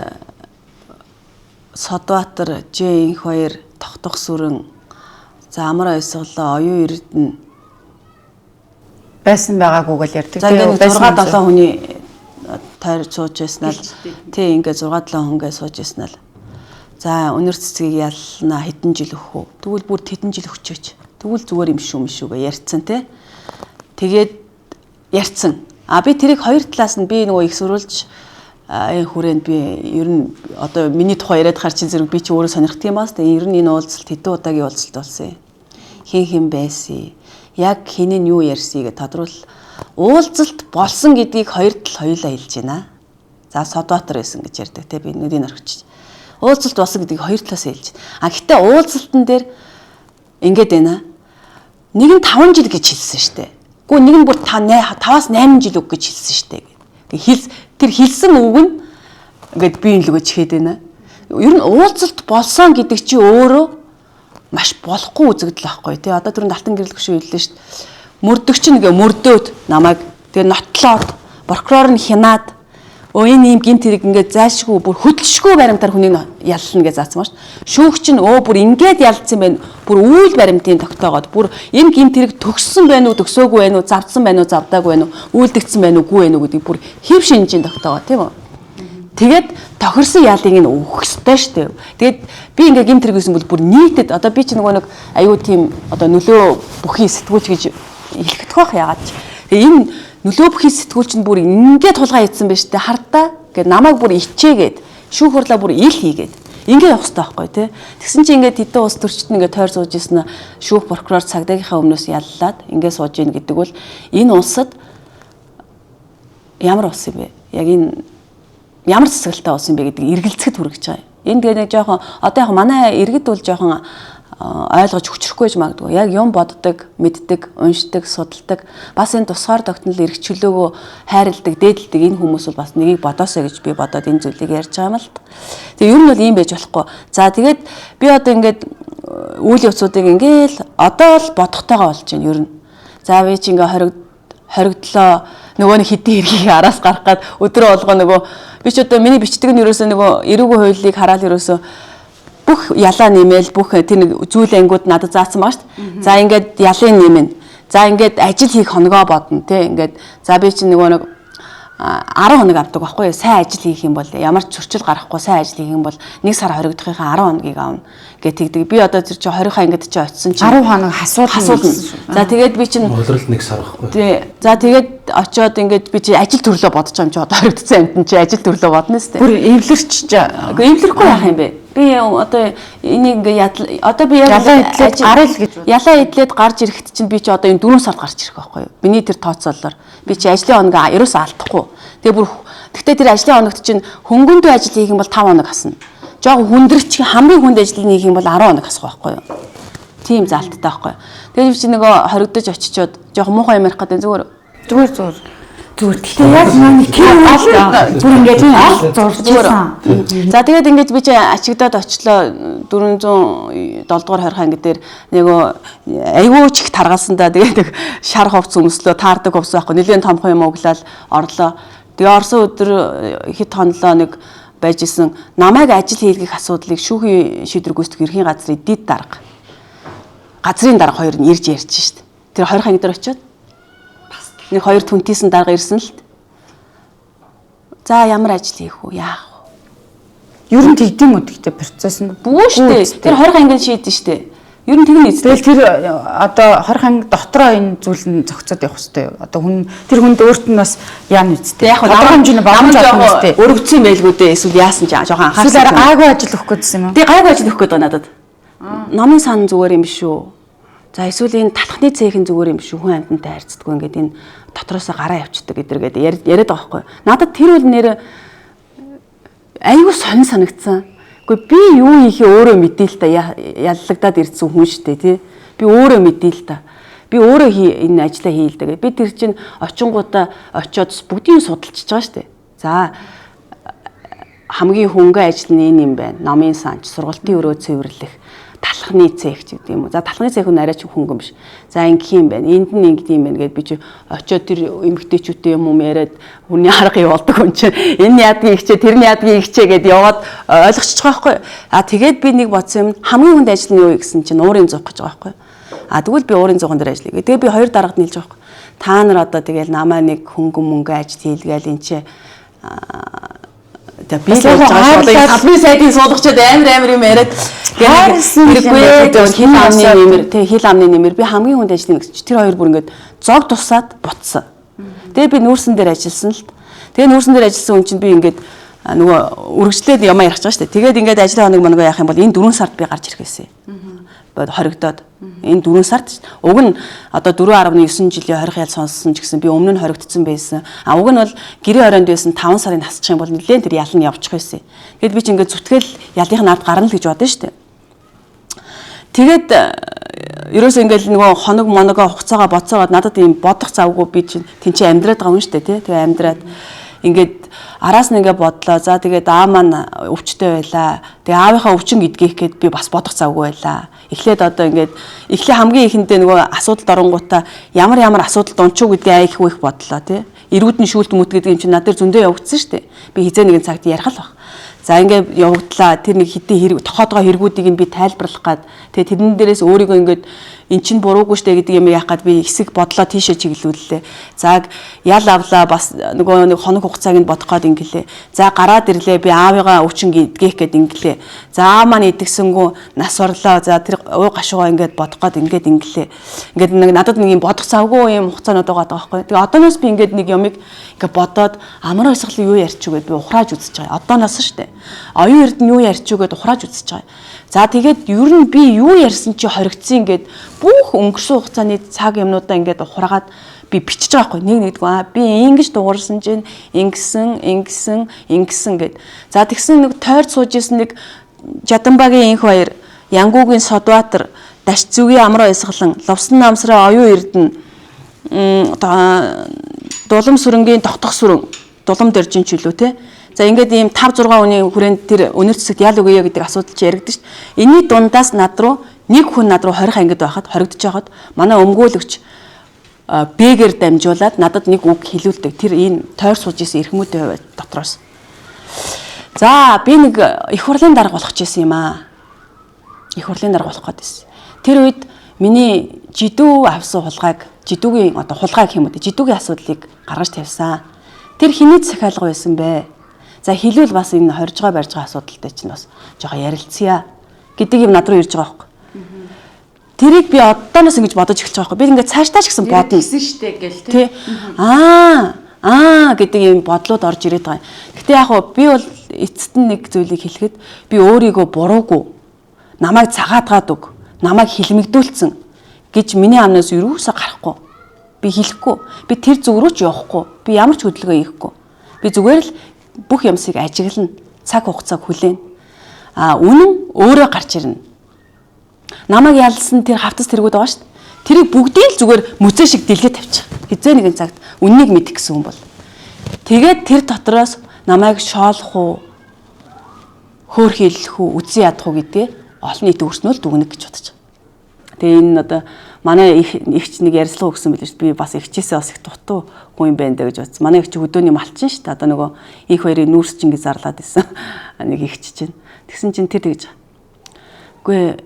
Speaker 4: Содбаатар, Жээнх хоёр тогтох сүрэн за амар баясгалаа оюун эрдэнэ
Speaker 2: байсан байгаагүй л ярьдаг.
Speaker 4: За ингээд 6-7 хүний тойр сууж байснаа л тий ингээд 6-7 хүнгээ сууж байснаа л за өнөр цэцгийг ялнаа хэдэн жил өгөх үү? Тэгвэл бүр хэдэн жил өгчөөч. Тэгвэл зүгээр юм шүүгээ ярьцсан тий. Тэгээд ярьцсан. Би тэрийг хоёр талаас нь би нөгөө их сурвалж хүрээнд би ер нь одоо миний тухай яриад хар чин зэрэг би чи өөрөө сонирхт юм баас. Тэгээд ер нь энэ уулзалт хэдэн удаагийн уулзалт болсон юм. Хэн байсан? Яг хинэн юу ярьсыг тодруулал уулзалт болсон гэдгийг хоёр тал хоёулаа хэлж байна. За Содбаатар байсан гэж ярьдаг тий би нүдийн орхич. Уулзалт болсон гэдгийг хоёр талаас хэлж байна. Гэхдээ уулзалтан дээр ингэж байна. Нэг нь 5 жил гэж хэлсэн шүү дээ. Гэхдээ нэг нь бүр 5-8 жил үг гэж хэлсэн шүү дээ. Тэр хэлсэн үг нь ингээд би энэ л өгч хэд байна. Ер нь уулзалт болсон гэдэг чи өөрөө маш болохгүй үзэгдэл байхгүй тий. Одоо түрүүнд алтан гэрэл гүшүү хэллээ шүү дээ. Мөрдөгч нэгэ мөрдөөд намайг тэгээ нотлоод прокурор нь хянаад энэ ийм гинт хэрэг ингээд зайлшгүй бүр хөдөлшгүй баримтаар хүнийг яллна гэж заасан ба шүү. Шүүгч нь бүр ингээд ялцсан байна. Бүр үйл баримтын тогтоогоод бүр энэ гинт хэрэг төгссөн байна уу, төгсөөгүй байна уу, завдсан байна уу, завдаагүй байна уу, үйлдэгдсэн байна уу, гүй байна уу гэдгийг бүр хэв шинжийн тогтоогоо тийм үү. Тэгээд тохирсон ялыг нь өгөх ёстой шүү дээ. Тэгээд би ингээ гинт хэрэг гэсэн бол бүр нийтэд одоо би чи нөгөө нэг аюу тийм одоо нөлөө бүхий сэтгүүлч гэж хэлэхдэх байх яагаад ч. Тэгээ энэ нөлөө бүхий сэтгүүлч нь бүр ингээ тулгаа ийдсэн байж тээ хардаа гэд намайг бүр ичээгээд шүүх хурлаа бүр ил хийгээд ингээ явах хэрэгтэй байхгүй тий. Тэгсэн чи ингээ тэдэн ус төрчт ингээ тойр сууж ирсэн шүүх прокурор цагдаагийнхаа өмнөөс яллаад ингээ сууж ийн гэдэг бол энэ улсад ямар улс юм бэ? Яг энэ ямар засаглалтай улс юм бэ гэдэг эргэлзэхэд хүрэж байгаа. Энэ тэгээ нэг жоохон одоо яг манай иргэд бол жоохон ойлгож хүчрэхгүй байж магадгүй. Яг юм боддог, мэддэг, уншдаг, судалдаг, бас энэ тусгаар тогтнол эрх чөлөөгөө хайрладаг, дээдэлдэг энэ хүмүүс бол бас нэгийг бодоосоо гэж би бодоод энэ зүйлийг ярьж байгаа юм л та. Тэгээ ер нь бол ийм байж болохгүй. За тэгээд би одоо ингээд үйл явцуудыг ингээл одоо л бодохтойгоо болж байна ер нь. За би чи ингээ хоригдлоо нөгөө нэг хэдийн хэргийг араас гарах гад өдрөө болгоо нөгөө би ч одоо миний бичдэг нь ерөөсөө нөгөө эрүүгийн хуулийг хараад ерөөсөө бүх ялаа нэмэл бүх тэр нэг зүйл ангууд надад заасан байгаа шүү дээ. За ингээд ялын нэмэн. За ингээд ажил хийх хоногоо бодно тий. Ингээд за би чинь нөгөө нэг 10 хоног авдаг байхгүй юу? Сайн ажил хийх юм бол ямар ч зөрчил гарахгүй сайн ажил хийх юм бол нэг сар хоригдохынхаа 10 хоногийг авна гэж тэгдэг. Би одоо тэр чи 20-аа ингээд чи очисон чи
Speaker 2: 10 хоног хасуулна.
Speaker 4: За тэгээд би чинь
Speaker 1: Улиралд нэг сар байхгүй.
Speaker 4: тий. За тэгээд очиод ингээд би чи ажил төрлөө бодож байгаа юм чи одоо хоригдсан амтэн чи ажил төрлөө бодно сте.
Speaker 2: Бүр эвлэрч
Speaker 4: эвлэрэхгүй яах юм бэ? Би одоо энийг ингээ одоо би яг
Speaker 2: ялаа идлээд гарал гэж
Speaker 4: ялаа идлээд гарч ирэхэд чинь би чи одоо энэ 4 сард гарч ирэх байхгүй юу? Миний тэр тооцоололоор би чи ажлын хоног ерөөсөө алдахгүй. Тэгээ бүр гэхдээ тэр ажлын хоногт чинь хөнгөнтэй ажил хийх юм бол 5 хоног хасна. Жог хүндрэлч хамгийн хүнд ажил хийх юм бол 10 хоног хасах байхгүй юу? Тийм залттай байхгүй юу? Тэгээ би чи нөгөө хоригдож очичоод жог муухай юм ярих гэдэг зүгээр.
Speaker 2: Тэгээ яг нэг тийм зүгээр ингээд аль зурчихсан.
Speaker 4: За тэгээд ингээд би чи ачигдаад очлоо 407 дугаар хорих анги дээр нөгөө айгүй ч их таргалсандаа тэгээд нэг шар хувц өмслөө таардаг хувц байхгүй нэлээд томхон юм углаад орлоо. Тэгээ орсон өдөр хэд хонлоо нэг байж исэн намайг ажил хийлгэх асуудлыг шүүхийн шийдвэр гүйцэтгэх ерхийн газрын дид дарга газрын дарга хоёр нь ирж ярьж шít. Тэр 20 анги дээр очиод нэг хоёр түнтийсэн дарга ирсэн л. За ямар ажил хийх вэ? Яах вэ?
Speaker 2: Ер нь тэгдэм үү гэхдээ процесс нь
Speaker 4: бүү штэ. Тэр 20 ангийн шийдэн штэ. Ер нь тэгнэ.
Speaker 2: Тэгэл тэр одоо 20 анги дотроо энэ зүйл нь зохицоод явах хэрэгтэй. Одоо тэр хүнд өөрт нь бас яана үстэй.
Speaker 4: Яг
Speaker 2: намар хэмжээний боломж олох үстэй.
Speaker 4: Өргөцсөн байлгүй дээ. Эсвэл яасан ч жоохон анхаарсан.
Speaker 2: Эсвэл гайгүй ажил өгөх гэсэн юм уу?
Speaker 4: Тэг гайгүй ажил өгөх гээд байна надад. Номын сан зүгээр юм биш үү? За эсвэл энэ талхны цэхэн зүгээр юм биш үү? Хүн амьтантай харьцдаггүй ингээд энэ дотроосоо гараа явчихдаг гэдэргээд яриад байгаа байхгүй. Надад тэр үл нэр аюу сонь санагдсан. Гэхдээ би юу хийхээ өөрөө мэдээ л та яллагдаад ирсэн хүн шүү дээ тий. Би өөрөө мэдээ л та. Би өөрөө энэ ажлаа хийлдэг. Би тэр чинь очингуудаа очиод бүгдийг судалчихж байгаа шүү дээ. За хамгийн хөнгөн ажил нь энэ юм байна. Номын санч, сургалтын өрөө цэвэрлэх, талхны цех гэдэг юм уу. За талхны цех нь арай ч хөнгөн биш. За ингэх юм байна. Энд нь ингэдэг юм байна гэд би чи очиод тэр эмгтээчүүдтэй юм яриад хүний арга явуулдаг хүн чинь энэ яадгийг ихчээ, тэрний яадгийг ихчээ гэд яваад ойлгочихж байгаа байхгүй. А тэгээд би нэг бодсон юм хамгийн хүнд ажил нь юу гэсэн чинь уурын зух гэж байгаа байхгүй. А тэгвэл би уурын зухан дээр ажиллая. Тэгээ би хоёр дарагт нийлж байгаа байхгүй. Та нар одоо тэгэл намаа нэг хөнгөн мөнгө ажил хийлгээл энэ чи тэг би л салбарын сайдын суулгачаад амар юм яриад хил амны нэмэр тэг хил амны нэмэр би хамгийн хүнд ажиллана гэж тэр хоёр бүр ингээд зог тусаад буцсан. Тэгээ би нүүрсэн дээр ажилласан л. Тэгээ нүүрсэн дээр ажилласан хүн чинь би ингээд нөгөө үргэлжлээд ямаа ярих гэж байгаа шүү дээ. Тэгээд ингээд ажлын хоног монго яах юм бол энэ 4 сард би гарч ирэх байсан. Хоригдоод энэ 4 сард уг нь одоо 4.9 жилийн хорих ял сонссон ч гэсэн би өмнө нь хоригдсон байсан. А уг нь бол гэрээ хорионд байсан 5 сарын насчих юм бол нэлээд тэр ял нь явчих байсан. Тэгэд би ч ингээд зүтгэл ялынх нь ард гарна л гэж бодсон шүү дээ. Тэгээд ерөөсөө ингээд нөгөө хоног моногоо хугацаагаа боцоогоод надад ийм бодох завгүй би чинь тэнцээ амьдраад байгаа юм шүү дээ тий. Тэгээ амьдраад ингээд араас нь ингээд бодлоо. За тэгээд аав маань өвчтэй байлаа. Тэгээ аавынхаа өвчин гэдгийг гээд би бас бодох завгүй байлаа. Эхлээд одоо ингээд хамгийн ихэндээ нөгөө асуудалд оронгуудаа ямар асуудалд унчуу гэдгийг айх их бодлоо тий. Эргүүдний шүүлт мүт гэдэг юм чинь над дээр зөндөө явагдсан шүү дээ. Би хизээ нэгэн цагт ярих л баг. За ингээд явагдлаа. Тэр нэг хэдийн хэрэг тохоодгоо хэрэгүүдийг нь би тайлбарлах гад. Тэгээ тэрэн дээрээс өөрийгөө ингээд эн чинь буруугүй штэ гэдэг юм яах гад би хэсэг бодлоо тийшээ чиглүүллээ. За ял авлаа бас нөгөө нэг хоног хугацааг нь бодох гад ингэлээ. За гараад ирлээ би аавыгаа өвчин гэдгийх гэд ингэлээ. За аав маань идэгсэнгүү нас орлоо. За тэр уу гашуугаа ингээд бодох гад ингээд ингэлээ. Ингээд нэг надад нэг юм бодох завгүй юм хугацаанууд байгаа байхгүй. Тэгээ одооноос би ингээд нэг юмыг ингээд бодоод амар ойсгол юу ярьч үгээд би ухрааж үзэж байгаа. Одооноос штэ. Оюун эрдэнэ юу ярьч үгээд ухрааж үзэж байгаа. За тэгээд ер нь би юу ярьсан чи хоригдсан ингээд бүх өнгөрсөн хугацааны цаг юмнуудаа ингээд ухраагаад би бичиж байгаа хгүй нэг нэгдгөө би ингэж дуурсан чинь ингэсэн гэд. За тэгсэн нэг тойрд сууж исэн нэг Жаданбагийн инх баяр, Янгуугийн Содбаатар, Дашцүгийн Амар Баясгалан, Лувсан намсрын оюун эрдэнэ Дулам сүрэнгийн Тогтох сүрэн Дулам дөржин чөлөө те. За ингээд ийм 5 6 хүний хүрээнд тэр өнөр цэцэгт ял өгье гэдэг асуудал чи яригдсан шүү дээ. Энийний дундаас над руу нэг хүн над руу хорих ангид байхад хоригдож байхад манай өмгөөлөгч бэгээр дамжуулаад надад нэг үг хэлүүлдэг. Тэр энэ тойр сууж исэн эрхмүүдийн дотроос. За би нэг их хурлын дарга болох гэсэн юм аа. Их хурлын дарга болох гэдсэн. Тэр үед миний жидүү авсан хулгайг, жидүүгийн одоо хулгай гэх юм уу, жидүүгийн асуудлыг гаргаж тавьсан. Тэр хэний захиалга байсан бэ? За хэлвэл бас энэ хорж байгаа барьж байгаа асуудалтай чинь бас жоохон ярилцъя гэдэг юм над руу ирж байгаа байхгүй. Тэрийг би одооноос ингэж бодож эхэлж байгаа байхгүй. Би ингээд цаашдаа ч гэсэн бодно.
Speaker 3: Гэсэн штэ гэл
Speaker 4: тий. Гэдэг юм бодлууд орж ирээд байгаа. Гэтэ яг хөө би бол эцэст нь нэг зүйлийг хэлэхэд би өөрийгөө буруугүй намайг цагаатгаад өг, намайг хилмигдүүлсэн гэж миний амнаас юусаа гарахгүй. Би хэлэхгүй. Би тэр зүг рүү ч явахгүй. Би ямар ч хөдөлгөөн хийхгүй. Би зүгээр л бүх юмсыг ажиглана, цаг хугацааг хүлээн. Үнэн өөрөө гарч ирнэ. Намайг ялсан тэр хавтас тэргүүд байгаа шүү дээ. Тэрийг бүгдийг л зүгээр мүзээ шиг дэлгээ тавьчих. Хизээ нэгэн цагт үннийг мэдэх гэсэн хүн бол. Тэгээд тэр дотроос намайг шоолох уу, хөөр хийлэх үү, үзэн ядах уу гэдгээ олон нийт өөрснөө л дүгнэх гэж бодож байгаа. Тэгээ энэ одоо манай ихч нэг ярилцлага өгсөн билээ шүү дээ. Би бас ихчээсээ бас их дутуу хүн юм байна даа гэж бодсон. Манай ихч хөдөөний малчин шүү дээ. Одоо нөгөө их хоёрыг нүүрс чинь гэж зарлаад исэн. Нэг ихч чинь. Тэгсэн чинь тэр тэгж. Үгүй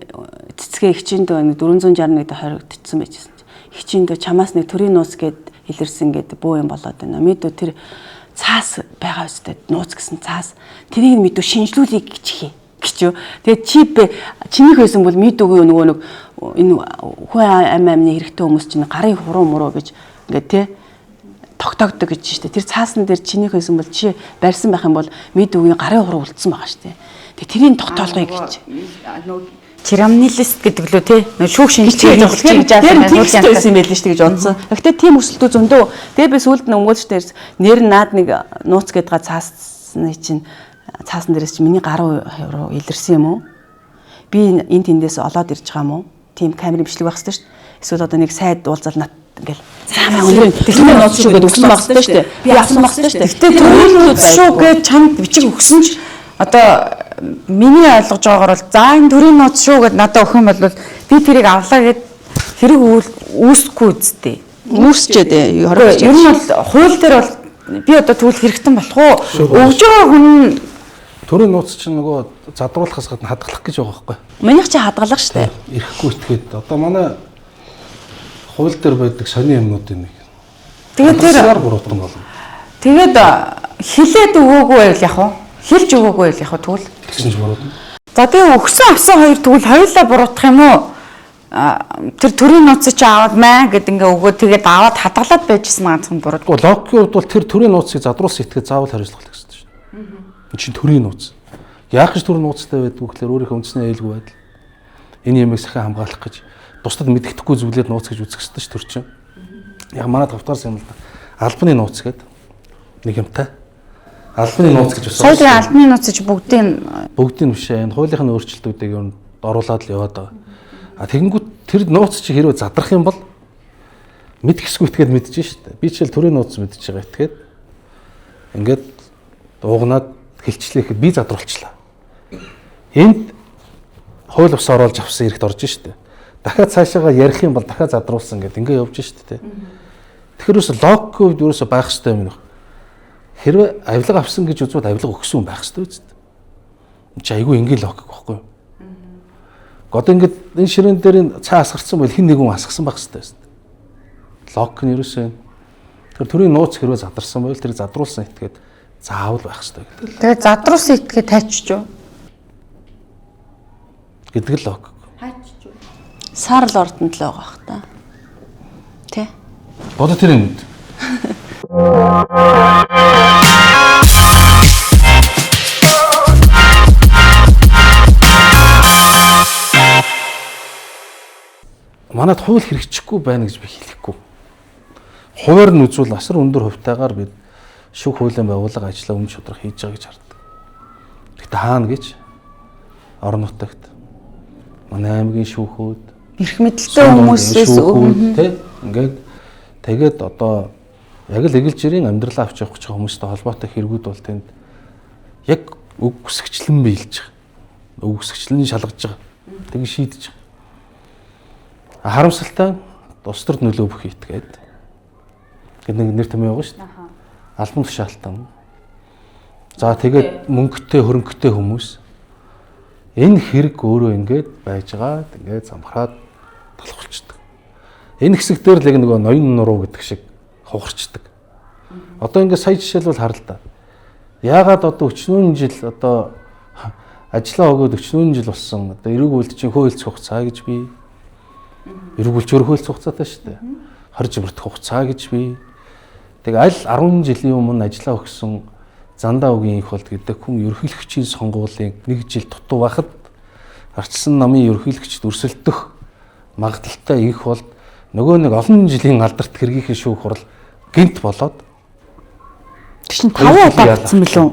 Speaker 4: цэцгээ ихчинд нэг 461 дэ хоригдчихсан байжсэн. Ихчинд чамаас нэг төрийн нууц гэд илэрсэн гэдэг бөө юм болоод байна. Мэдүү тэр цаас байгаа үстэй нууц гэсэн цаас. Тэрийг мэдүү шинжлүүлэх гэж хий. Гэчүү. Тэгээд чинийх байсан бол мэдүүгүй нөгөө нэг энэ хөө амны хэрэгтэй хүмүүс чинь гарын хуруу муруу гэж ингээд тий тогтоогдог гэж штэ. Тэр цаасан дээр чинийх байсан бол чи барьсан байх юм бол мэдүүгийн гарын хуруу үлдсэн байгаа штэ. Тэгээд тэрийг тогтоолгоё гэж.
Speaker 2: Черамнилист гэдэг лөө тий шүүх шинжилгээ явуулах гэж
Speaker 4: байгаа юм байл нь штэ гэж онцсон. Гэхдээ тийм өсөлтөө зөндөө. Тэгээд би сүүлд нь өмгөөлчдэр нэр наад нэг нууц гэдгээ цаасны чинь цаасан дээрээс чи миний гаруй руу илэрсэн юм уу? Би энэ тэндээс олоод ирж байгаа юм уу? Тийм камерын бичлэг байх хэрэгтэй шүү дээ. Эсвэл одоо нэг сайд уулзал нат ингээл цаамаа өнөр дэлгүүр нууц шүү гэдэг өгсөн байх хэрэгтэй шүү дээ. Би авсан байх хэрэгтэй шүү дээ.
Speaker 2: Гэтэ төрөл шүү гэж чамд бичиг өгсөн ч одоо миний ойлгож байгаагаар бол за энэ төрийн нууц шүү гэд надад өгөх юм бол би тэрийг авлаа гэд хэрэг үүсэхгүй үсттэй.
Speaker 4: Үүсчээд
Speaker 2: ер нь бол хууль дээр бол би одоо тэгвэл хэрэгтэн болох уу? Өгж байгаа хүн
Speaker 1: төрийн нууц чинь нөгөө задруулахаас гадна хадгалах гэж байгаа байхгүй.
Speaker 4: Минийх чи хадгалах штэ.
Speaker 1: Ирэхгүй итгээд одоо манай хууль дээр байдаг сони юмнуудын нэг.
Speaker 2: Тэгээд тэр
Speaker 1: буруутан болно.
Speaker 2: Тэгээд хилээд өгөөгүй байл яг уу? Хилж өгөөгүй байл яг уу тэгвэл
Speaker 1: тэгсэн ч буруутан.
Speaker 2: За тэгээ өгсөн авсан хоёр тэгвэл хоёулаа буруутах юм уу? Тэр төрийн нууц чи аваад маа гэд ингээ өгөөд тэгээд аваад хадгалаад байжсэн ганцхан буруу.
Speaker 1: Логикийн хувьд бол тэр төрийн нууцыг задруулсан итгээд заавал хариуцлах гэсэн шүү дээ. Энэ чинь төрийн нууц. Яах гэж төрийн нууцтай байдгүй гэхээр өөрийнхөө үндэсний аюулгүй байдал. Энэ ямыг сахин хамгаалах гэж бусдад мэддэхгүй зүйлээд нууц гэж үзэх ёстой ш төр чинь. Яг манай тавтаарсан юм л да. Албаны нууц гэдэг нэг юмтай. Албаны нууц гэж
Speaker 2: байна. Сая албаны нууц чи бүгдийн
Speaker 1: биш ээ. Энэ хуулийнхын өөрчлөлтүүдийг юу оруулаад л яваад байгаа. А тэгэнгүүт тэр нууц чи хэрвээ задрах юм бол мэд гисгүй итгээд мэдэж штэ. Би ч л төрийн нууц мэдж байгаа итгээд ингээд уугнаад хэлчлээхэд би задруулчлаа. Энд хууль бус оруулж авсан хэрэгт орж штэ. Дахиад цаашаага ярих юм бол дахиад задруулсан гэдэг ингээд явж штэ. Тэгэхээр үс логикгүй юусоо байх хэрэгтэй юм. Хэрвээ авилга авсан гэж үзвэл авилга өгсөн хүн байх хэрэгтэй үст. Энд чи айгүй энгийн логик байхгүй юу? Одоо ингээд энэ ширээн дээр цаа асгарсан бол хин нэгэн асгасан байх хэрэгтэй үст. Логик нь юусоо тэр төрийн нууц хэрвээ задарсан бол тэр задруулсан этгээд заавал байх хэрэгтэй гэдэг.
Speaker 2: Тэгээд задруулсан этгээд тайчж юу?
Speaker 1: Гэдэг л логик.
Speaker 4: Саарл ордонд л байгаа бах та. Тэ?
Speaker 1: Бодо тэр юм. Манайд хууль хэрэгжихгүй байна гэж би хэлэхгүй. Хуваар нь үзвэл асар өндөр хувьтайгаар бид шүүх хуулийн байгууллага ажлаа өмнө шударга хийж байгаа гэж хардаг. Гэхдээ хаана гэж орон нутагт манай аймгийн шүүхүүд
Speaker 2: Эрх мэдэлтэй хүмүүсээс
Speaker 1: тий ингээд тэгээд одоо яг л эгэлжирийн амьдралаа авч явах гэж байгаа хүмүүстэй холбоотой хэрэгүүд бол тэнд яг үг хүсгчлэн биелж байгаа. Үг хүсгчлэн шалгаж байгаа. Тэг шийдэж байгаа. Харамсалтай улс төрд нөлөө өгөх итгээд нэг нэр томьёо байгаа шүү дээ. Албан тушаалтан. За тэгээд мөнгөтэй хөрөнгөтэй хүмүүс энэ хэрэг өөрөө ингээд байж байгаа. Ингээд замхраад талхуулцдаг. Энэ хэсэг дээр л яг нөгөө ноён нуруу гэдэг шиг хугарчдаг. Одоо ингээд сая жишээлбэл хар л да. Яагаад одоо 40 жил одоо ажиллаа өгөөд 40 жил болсон. Одоо эрүүг үйлдвэрийн хөөөлцөх хугацаа гэж би эрүүг үйлдвэр хөөөлцөх хугацаатай шүү дээ. Хорж бүрдэх хугацаа гэж би. Тэг аль 10 жилийн өмнө ажиллаа өгсөн Зандаа үгийн их болд гэдэг хүн ерөнхийлөгчийн сонгуулийн 1 жил дутуу байхад арчилсан намын ерөнхийлөгчд өрсөлдөх магадaltaй их болд нөгөө нэг олон жилийн алдарт хэргийнхээ шүүх хурал гинт болоод
Speaker 2: чинь 5 удаа болсон билүү?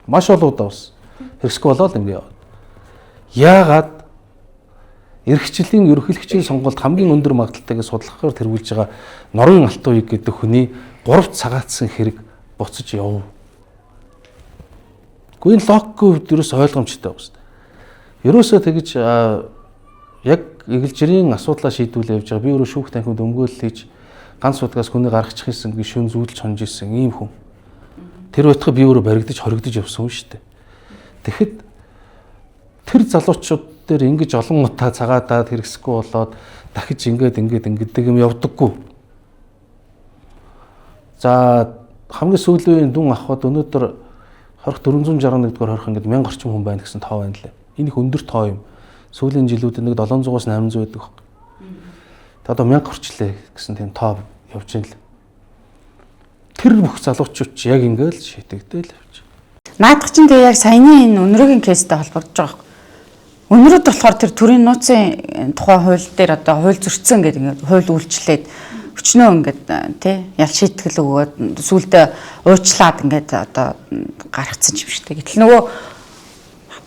Speaker 1: Маш олон удаа болсон. Хэрэгсгүй болоод ингэ яваад. Яагаад эрхчлэлийн ерөнхийлөгчийн сонгуульд хамгийн өндөр магадaltaйг судлахаар тэргүүлж байгаа Норвегийн Алтан уяг гэдэг хүний 3 цагаатсан хэрэг буцаж явв. Гүн логикгүй ерөөс ойлгомжтой байна шүү дээ. Ерөөсөө тэгэж яг эгэлжирийн асуудлаа шийдвүүлээ явж байгаа. Би өөрөө шүүх танхимд өмгөөлөл хийж ганц удаагаас хүний гаргачих гэсэн гэж шүн зүйлж хонж исэн ийм хүн. Тэр байтугай би өөрөө баригдаж хоригдож явсан хүн шүү дээ. Тэгэхэд тэр залуучууд дээр ингэж олон утаа цагаатаад хэрэгсэхгүй болоод дахиж ингээд юм явдаггүй. За хамгийн сүүлийн дүн авахд өнөөдөр 461 дугаар хорих ингээд 1000 орчим хүн байна гэсэн тоо байна лээ. Энэ их өндөр тоо юм. Сүүлийн жилүүдэд нэг 700-аас 800 байдаг баг. Та одоо 1000 орчлээ гэсэн тийм тоо явж байна л. Тэр бүх залуучууд ч яг ингээд л шийтэгдээл явж.
Speaker 2: Наадах чинь тэгээ яг саяны энэ өнрөгийн кейстэй холбогдож байгаа юм. Өнрөд болохоор тэр төрийн нууцын тухай хууль дээр одоо хууль зөрчсөн гэдэг ингээд хууль үйлчлээд өчнөө ингээд тий ял шийтгэл өгөөд сүулдэ уучлаад ингээд одоо гаргацсан юм шиг. Гэтэл нөгөө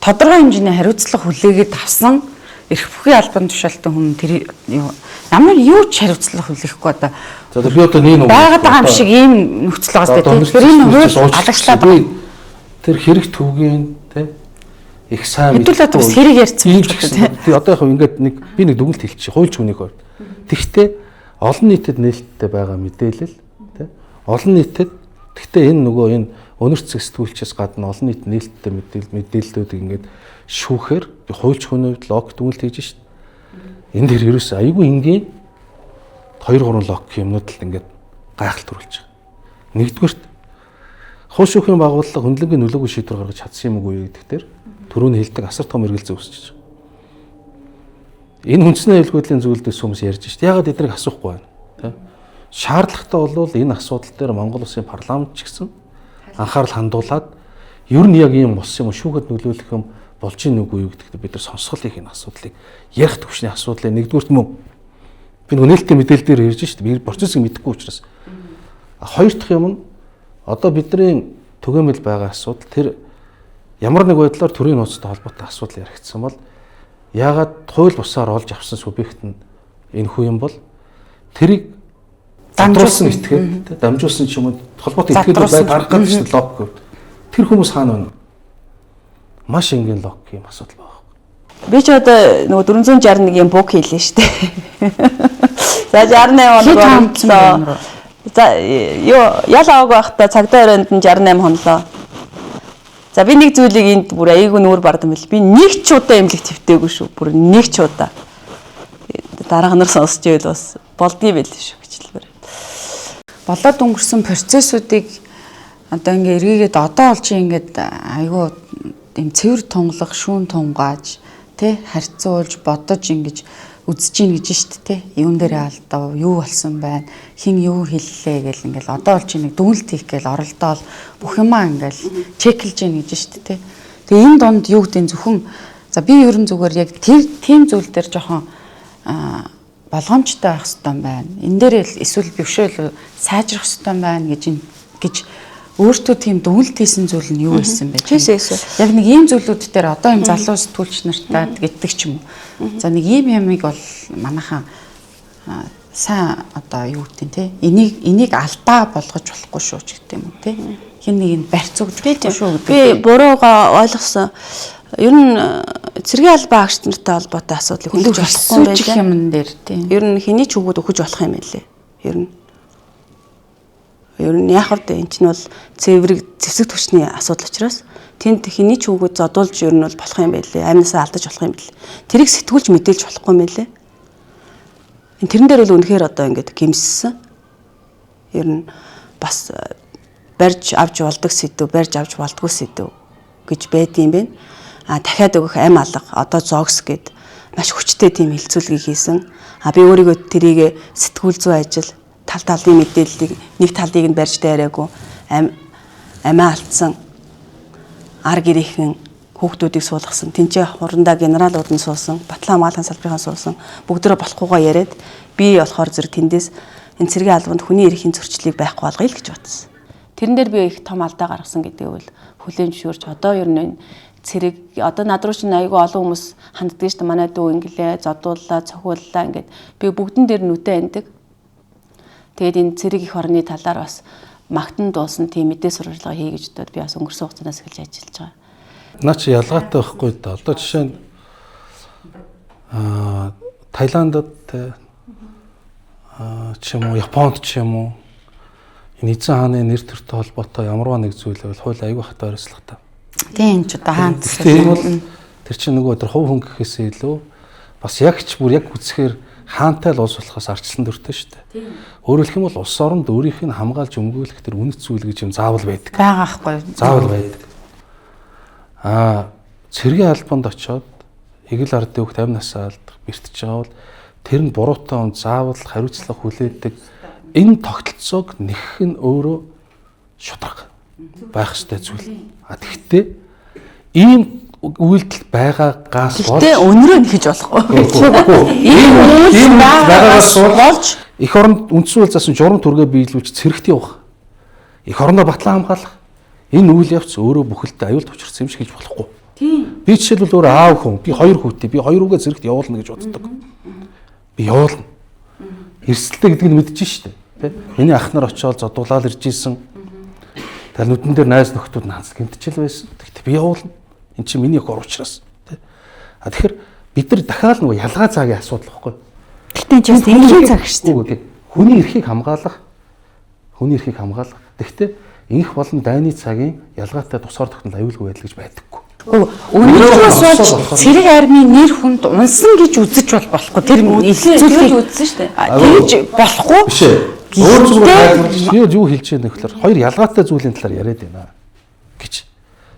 Speaker 2: тодорхой хэмжээний хариуцлага хүлээгээд авсан эрх бүхий албан тушаалтан хүн тэр ямар юу ч хариуцлага хүлээхгүй одоо
Speaker 1: би одоо нэг
Speaker 2: байгаад байгаа юм шиг ийм нөхцөл байгаа сте. Тэгэхээр энэ хууль алагчлаад
Speaker 1: тэр хэрэг төвгийн тий их сайн
Speaker 2: хэдүүлээ бас хэрэг ярьсан юм байна.
Speaker 1: тий одоо яг ингээд нэг би нэг дүгнэлт хэлчих. Хуульч хүнийг хувьд. Тэгвэл олон нийтэд нээлттэй байгаа мэдээлэл тий олон нийтэд тэгвэл энэ нөгөө энэ өнөрцөг сэтгүүлчээс гадна олон нийт нээлттэй мэдээллүүдийг ингээд шүүхээр би хуульч хүний хувьд лог дүгнэлт хийж шít. Энэ дэр ерөөс айгүй энгийн 2-3 лог юмнууд л ингээд гайхалт төрүүлж байгаа. Нэгдүгürt хууль шүүхийн байгууллага хөндлөнгийн нөлөөгүй шийдвэр гаргаж чадсан юм уу гэдэг дээр түрүүний хэлдэг асар том эргэлзээ үүсэж байгаа. Энэ хүнснээ аюулгүйдлийн зөвлөдөөс хүмүүс ярьж шít. Ягаад эднийг асуухгүй байна? Тэ? Шаардлагатай бол энэ асуудал дээр Монгол улсын парламент ч гэсэн анхаарал хандуулад ер нь яг ийм болсон юм шүүхэд нөлөөлөх юм болж ийн үгүй юу гэдэгт бид нар сонсгол их энэ асуудлыг ярих төвшний асуудлыг нэгдүгürt мөн би нөгөө нээлттэй мэдээлэл дээр ярьж шít. Би процессыг мэдэхгүй учраас. Хоёр дахь юм нь одоо бидний түгээмэл байгаа асуудал тэр ямар нэг байдлаар төрийн нууцтай холбоотой асуудал яригдсан бол яагаад хууль бусаар олж авсан субъект нь энэ хүү юм бол тэрийг дамжуулсан этгээд дамжуулсан ч юм уу холбоотой ихтгэл бай гарах гэдэг чинь лог гэв. Тэр хүмүүс хаана байна? Маш энгийн лог юм асуудал байна.
Speaker 4: Би ч одоо нөгөө 461-ийн буг хийлээ шүү дээ. За 68 хоног. За ял аваг байхдаа цагдаа өрөөнд нь 68 хонлоо. За би нэг зүйлийг энд бүр айгүй нүүр бардам бил. Би нэг ч удаа эмнэлэг твтээгүй шүү. Бүр нэг ч удаа. Дараагаар нар сонсч ивэл бас болдгий байл шүү гэж хэлбэр.
Speaker 2: Болоод өнгөрсөн процессуудыг одоо ингээ эргээгээд одоо олж ингээд айгүй юм цэвэр тунгалах, шүүн тунгааж, тэ харьцуулж бодож ингэж үзэж ийн гэж штт тэ. Юун дээрээ алдав, юу болсон байна, хин юу хэллээ гэл ингээл одоо олж ийн дүгнэлт хийх гээл оролдоол бүх юмаа ингээл чеклж ийн гэж штт тэ. Тэгээ энэ донд юу гэдэг зөвхөн за би ерөн зүгээр яг тийм зүйл дээр жоохон болгоомжтой байх хэрэгтэй байна. Энэ дээр эсвэл бившээл сайжрах хэрэгтэй байна гэж өөртөө тийм дүгнэлт хийсэн зүйл нь юу байсан бэ? Яг нэг ийм зүйлүүд дээр одоо юм залуу сэтгүүлч нартай гэдэг ч юм уу. За нэг ийм ямыг бол манайхан сайн одоо юу гэдэг те энийг алдаа болгож болохгүй шүү ч гэдэг юм уу те. Хин нэг нь барьцуулж болохгүй шүү гэдэг.
Speaker 4: Би бурууга ойлгосон. Ер нь цэргийн албан агч нартай холбоотой асуудлыг хүлээж болохгүй юм
Speaker 2: байлаа. Юм дээр тийм.
Speaker 4: Ер нь хэний ч өгөөд өгөх болох юм байлээ. Ер нь яг хавд энэ чинь бол зэвсэг түвшний асуудал учраас тэнд хэний ч өгөөд зодуулж ер нь бол болох юм байлээ. Амнасаа алдаж болох юм байлээ. Тэрийг сэтгүүлж мэдээлж болохгүй юм байлээ. Тэрэн дээр бол үнэхээр одоо ингээд гимссэн. Ер нь бас барьж авч болдог сэдв, барьж авч болдгүй сэдв гэж байдсан юм байна. Дахиад өгөх ам алга одоо зогс гэд маш хүчтэй тийм хилцүүлгийг хийсэн. Би өөрийгөө тэрийг сэтгүүл зүй ажил талын мэдээллийг нэг талыг нь барьж дайраагүй амиа алдсан ар гэрийнхэн хүүхдүүдийг суулгасан тэнцээ хурандаа генералууд нь суусан батлан хамгаалалтын салбарынхаа суусан бүгдөө болохгүйгаа яриад би болохоор зэрэг тэндээс энэ цэргийн албанд хүний эрхийн зөрчлийг байхгүй болгоё л гэж бодсон. Тэрэн дээр би их том алдаа гаргасан гэдэг бол хүлээн зөвшөөрч одоо ер нь цэрэг одоо над руу чинь айгүй олон хүмүүс ханддаг шүү дээ. Манай дүү инглээ, зодууллаа, цохиуллаа ингээд би бүгдэн дээр нүдэ андаг. Тэгээд энэ цэрэг их орны талаар бас магтан дуусан тийм мэдээ сурвалжлага хий гэж бодоод би бас өнгөрсөн хугацаанаас эхэлж ажиллаж байгаа.
Speaker 1: Наа чи ялгаатай байхгүй да. Одоо жишээ нь Таиландд ч юм уу, Японд ч юм уу энэ эзэн хааны нэр төртэй холбоотой ямарваа нэг зүйл байвал хууль аягүй хатаа өрсөлдөхтэй.
Speaker 2: Тийм ч одоо хаан
Speaker 1: тийм бол тэр чинь нөгөө өдөр хувь хүн гэхээсээ илүү бас ягч бүр яг үзэхээр хаантай л улс болохоос арчлан дөртэй шүү дээ. Өөрөөр хэлэх юм бол улс оронд өөрийнх нь хамгаалж өмгөөлөх тэр үнэт зүйл гэж юм заавал байдаг.
Speaker 2: Байгаа хгүй.
Speaker 1: Заавал байдаг. Цэргийн албанд очиод эгэл ардын хөвгт амь насаа алдах бэртэж байгаа бол тэр нь буруутай он заавал хариуцлага хүлээдэг. Энэ тогтолцоог нэхэх нь өөрөө шударга байх ёстой зүйл. Тэгэхдээ ийм үйлдэл байгаагаас болж
Speaker 4: тэ өнөрөө нэхэж болохгүй.
Speaker 1: Ийм байгаагаас болж эх оронд үндсэн хууль заасан журам түргээ биелүүлж цэрэгт явах. Эх орондоо батлан хамгаалах. Энэ үйл явц өөрөө бүхэлдээ аюулт учирсан юм шиг хийж болохгүй. Би жишээлбэл өөрөө аав хүн, би 2 хүүтэй, би 2 үгээ цэрэгт явуулна гэж боддог. Би явуулна. Эрсдэлтэй гэдгийг мэдчихэж штэ. Тэ? Миний ах нар очиод зодуулаад ирж исэн. Тэр нүдэн дээр найз нөхдүүд наас гэмтчил байсан. Тэгтээ би явуулна. Энд чинь миний өх уучраас. Тэ? Тэгэхээр бид нар дахиад нөгөө ялгаа цагийн асуудал واخгүй.
Speaker 2: Тэгтээ ч бас энгийн цаг шүү
Speaker 1: дээ. Хүний эрхийг хамгаалах. Тэгтээ инх болон дайны цагийн ялгаатай тусгаар тогтнол аюулгүй байдал гэж байдаггүй.
Speaker 2: Өнөөдрөөс болж цэрэг армийн нэр хүнд унсан гэж үзэж болохгүй. Тэр
Speaker 4: илэрхийлж үзсэн шүү дээ.
Speaker 2: Тэгж болохгүй.
Speaker 1: Биш ээ. Өөр зүгээр юу хэлж байгаа нөхлөр хоёр ялгаатай зүйлийн талаар яриад байна гэж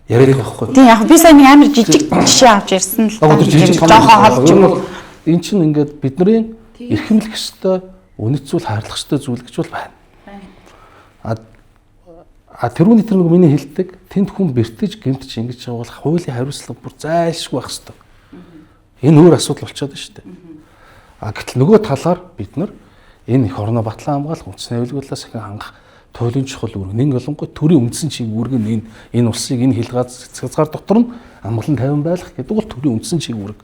Speaker 1: яриад байхгүй.
Speaker 2: Тийм яг би сайн нэг амар жижиг жишээ авч ярьсан л
Speaker 1: та.
Speaker 2: Жохон холж юм.
Speaker 1: Эн чинь ингээд бидний эрхэмлэх ёстой, үнэт зүйл хайрлах ёстой зүйл гэж бол байна. Тэрүүний тэр нэг миний хэлдэг тэнд хүн бэртэж гэмтэж ингэж байгаа бол хуулийн хариуцлага бүр зайлшгүй байх ёстой. Энэ өөр асуудал болчиход байна шүү дээ. Гэтэл нөгөө талаар бид нар энэ их орноо батлан хамгаалах, үндэсний аюулгуулаас ахин хангах туйлын чухал үүрэг. Нэг болонгой төрийн үндсэн чиг үүрэг нь энэ улсыг энэ хязгаар дотор нь амгалан тайван байлгах гэдэг бол төрийн үндсэн чиг үүрэг.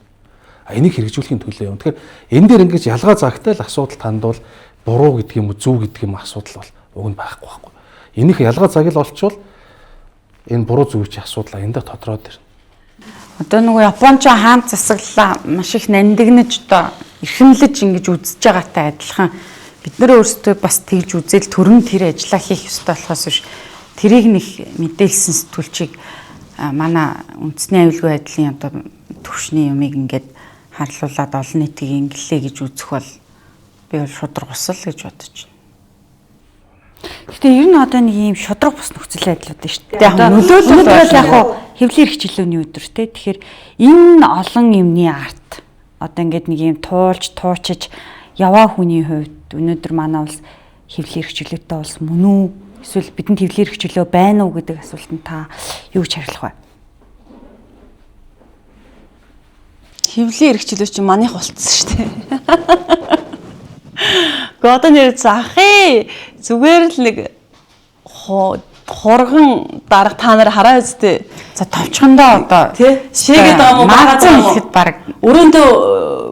Speaker 1: Энийг хэрэгжүүлэхийн төлөө юм. Тэгэхээр энэ дээр ингэж ялгаа заагтай л асуудал танд бол буруу гэдэг юм уу, зөв гэдэг юм асуудал бол уг нь байхгүй. Энийх ялгаа цаг л олчвол энэ буруу зүгчийн асуудал эндээ тодроод ирнэ.
Speaker 2: Одоо нөгөө Японч хаан засаглалаа маш их нандинаж одоо эрхэмлэж ингэж үзэж байгаатай адилхан бид нар өөрсдөө бас тэгж үзэл төрөн тэр ажиллаа хийх ёстой болохоос биш тэрийг нэг мэдээлсэн сэтгүүлчийг манай үндэсний аюулгүй байдлын одоо төвшний юмыг ингээд харлуулад олон нийтийн ингэлээ гэж үзэх бол би бол шудраг усал гэж бодож байна. Гэтэ ер нь одоо нэг юм шудраг бус нөхцөл байдлууд байна шүү дээ. Одоо нөлөөлөл бол яг хуу хэвлэл эрхчлөөний өдөр те. Тэгэхээр энэ олон юмны арт одоо ингээд нэг юм туулж туучиж яваа хүний хувьд өнөөдөр манай улс хэвлэл эрхчлөөтэй улс мөн үү? Эсвэл бидэнд хэвлэл эрхчлөө байна уу гэдэг асуултанд та юу гэж хариулах вэ?
Speaker 4: Хэвлэл эрхчлөө чинь маних болцсон шүү дээ. Гэхдээ одоо нэр захыг зүгээр л нэг хурган дарга та нар хараа үстэ.
Speaker 2: За товчхондоо одоо
Speaker 4: шигээд байгаа юм
Speaker 2: магазин ихэд баг
Speaker 4: өрөөндөө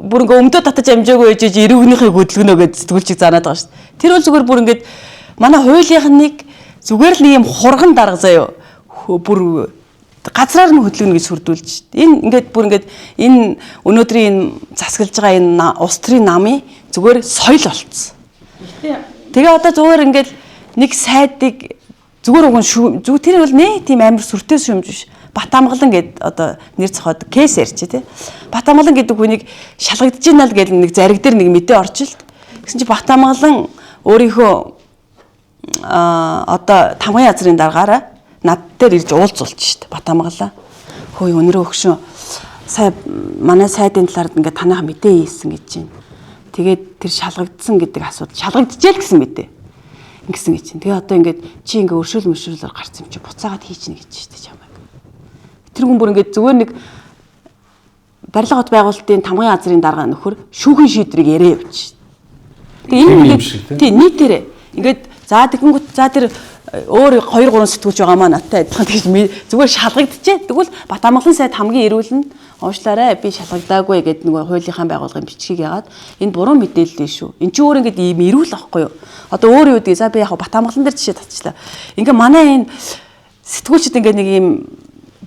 Speaker 4: бүр ингээ өмдөө татаж амжаагүй ээжж эрүүгнийхээ хөдөлгөнөө гэж сэтгүүлчийг заанаад байгаа шүү дээ. Тэр бол зүгээр бүр ингээд манай хуулийнхныг зүгээр л нэг юм хурган дарга заяа. Бүр газраар нь хөдөлгөнө гэж сүрдүүлж шүү дээ. Энэ ингээд бүр ингээд энэ өнөөдрийн энэ засаглаж байгаа энэ улс төрийн намын зүгээр соёл болцсон. Тэгээ одоо зүгээр ингээд нэг сайдыг зүгээр уг нь зүг тэр бол нэ тийм амар сүртэй шүмж биш. Батамгалан гэд одоо нэр цохоод кейс ярьчих тий. Батамгалан гэдэг хүнийг шалгагдж ийна л гэл нэг зариг дээр нэг мэдээ орчилт. Гэсэн чи Батамгалан өөрийнхөө одоо тамгын газрын даргаараа над дээр ирж уулзуулж шít. Батамгалаа. Хөөе өнөрөө өгшөө. Сая манай сайдын талаар ингээд танайха мэдээ хийсэн гэж байна. Тэгээд тэр шалгагдсан гэдэг асуудал шалгагдчихэ л гэсэн мэдээ. Ингэсэн гэж чинь. Тэгээ одоо ингээд чи ингээ өршөөлөөр гарсан юм чи буцаагаад хийчихнэ гэж шүү дээ чамайг. Тэр хүн бүр ингээд зүгээр нэг барилга хот байгуулалтын тамгын газрын дарга нөхөр шүүхийн шийдрийг яриа явчих. Тэгээ энэ ингээд тий нийтээрээ ингээд за тэгэнгүүт за тэр өөр 2 3 сэтгүүлч байгаа маа надтай адилхан тэгж зүгээр шалгагдчихэ. Тэгвэл Батамгалан сайд хамгийн эрүүл нь уушлаарай би шалгагдаагүй гэдэг нөгөө хуулийнхаа байгууллагын бичгийг яагаад энэ буруу мэдээлэл шүү. Энд чи өөр ингээд ийм эрүүл ахгүй юу? Одоо өөр юу гэдгийг за би яг Батамгалан дээр жишээ татчихлаа. Ингээ манай энэ сэтгүүлчд ингээ нэг ийм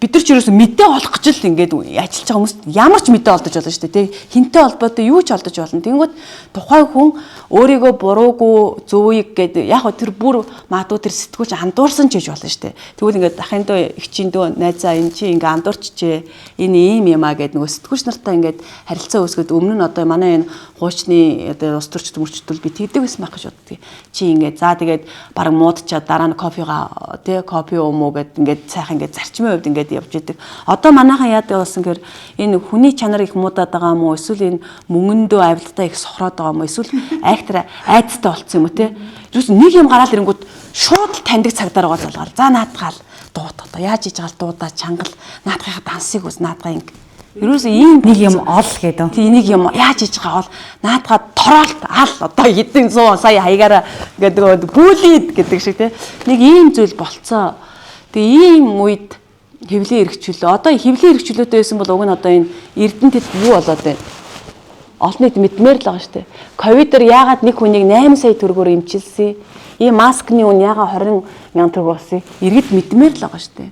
Speaker 4: бид нар ч ерөөсөө мэдээ олох гэж л ингээд ажиллаж байгаа хүмүүст ямар ч мэдээ олдож болно шүү дээ. Хинтээ холбоотой юу ч олдож болно. Тэнгүүд тухайн хүн өөрийгөө буруугүй зөвийг гэдэг яг тэр бүр магадгүй тэр сэтгүүлч андуурсан ч гэж болно шүү дээ. Тэгвэл ингээд дахин дөө ихчийн дөө найзаа энэ чи ингээ андуурчжээ. Энэ ийм юм аа гэдэг нөгөө сэтгүүлч нартай ингээд харилцаа үүсгээд өмнө нь одоо манай энэ хуучны одоо ус төрчд мөрчдөл би тэгдэг байсан байх гэж боддгийг. Чи ингээд за тэгээд баг муудчаад дараа нь кофега тий кофе өмөө гэд ингээд сайхан ингээд зарчмын хувьд ингээд явж идэг. Одоо манайхан яадаг болсон гэхээр энэ хүний чанар их муудаад байгаа юм уу? Эсвэл энэ мөнгөндөө авилтаа их сохроод байгаа юм уу? Эсвэл айхтар айцтай болцсон юм уу те? Юус нэг юм гараал ирэнгүүт шууд таньдаг цагдаар байгаа болгоо. За наадгаал дууд одоо яаж хийж байгаа дуудаа чангал наадгийнхаа дансыг үз наадгаа ингэ. Юус ийм
Speaker 2: нэг юм ол гэдэг.
Speaker 4: Тий нэг юм яаж хийж байгаа бол наадгаа тороолт ал одоо хэдэн 100 сая хаягаараа гэдэг гүйлээд гэдэг шиг те. Нэг ийм зүйл болцоо. Тэгээ ийм үед хэвлээ эрхчлөө. Одоо хэвлээ эрхчлөөтэй байсан бол уг нь одоо энэ Эрдэнэтэд юу болоод байна? Олон нийт мэдмээр л байгаа шүү дээ. Ковидор яагаад нэг хүнийг 8 сая төгрөгөөр эмчилсэн? Ийм маскны үн яагаад 20 мянган төгрөг болсон? Иргэд мэдмээр л байгаа шүү дээ.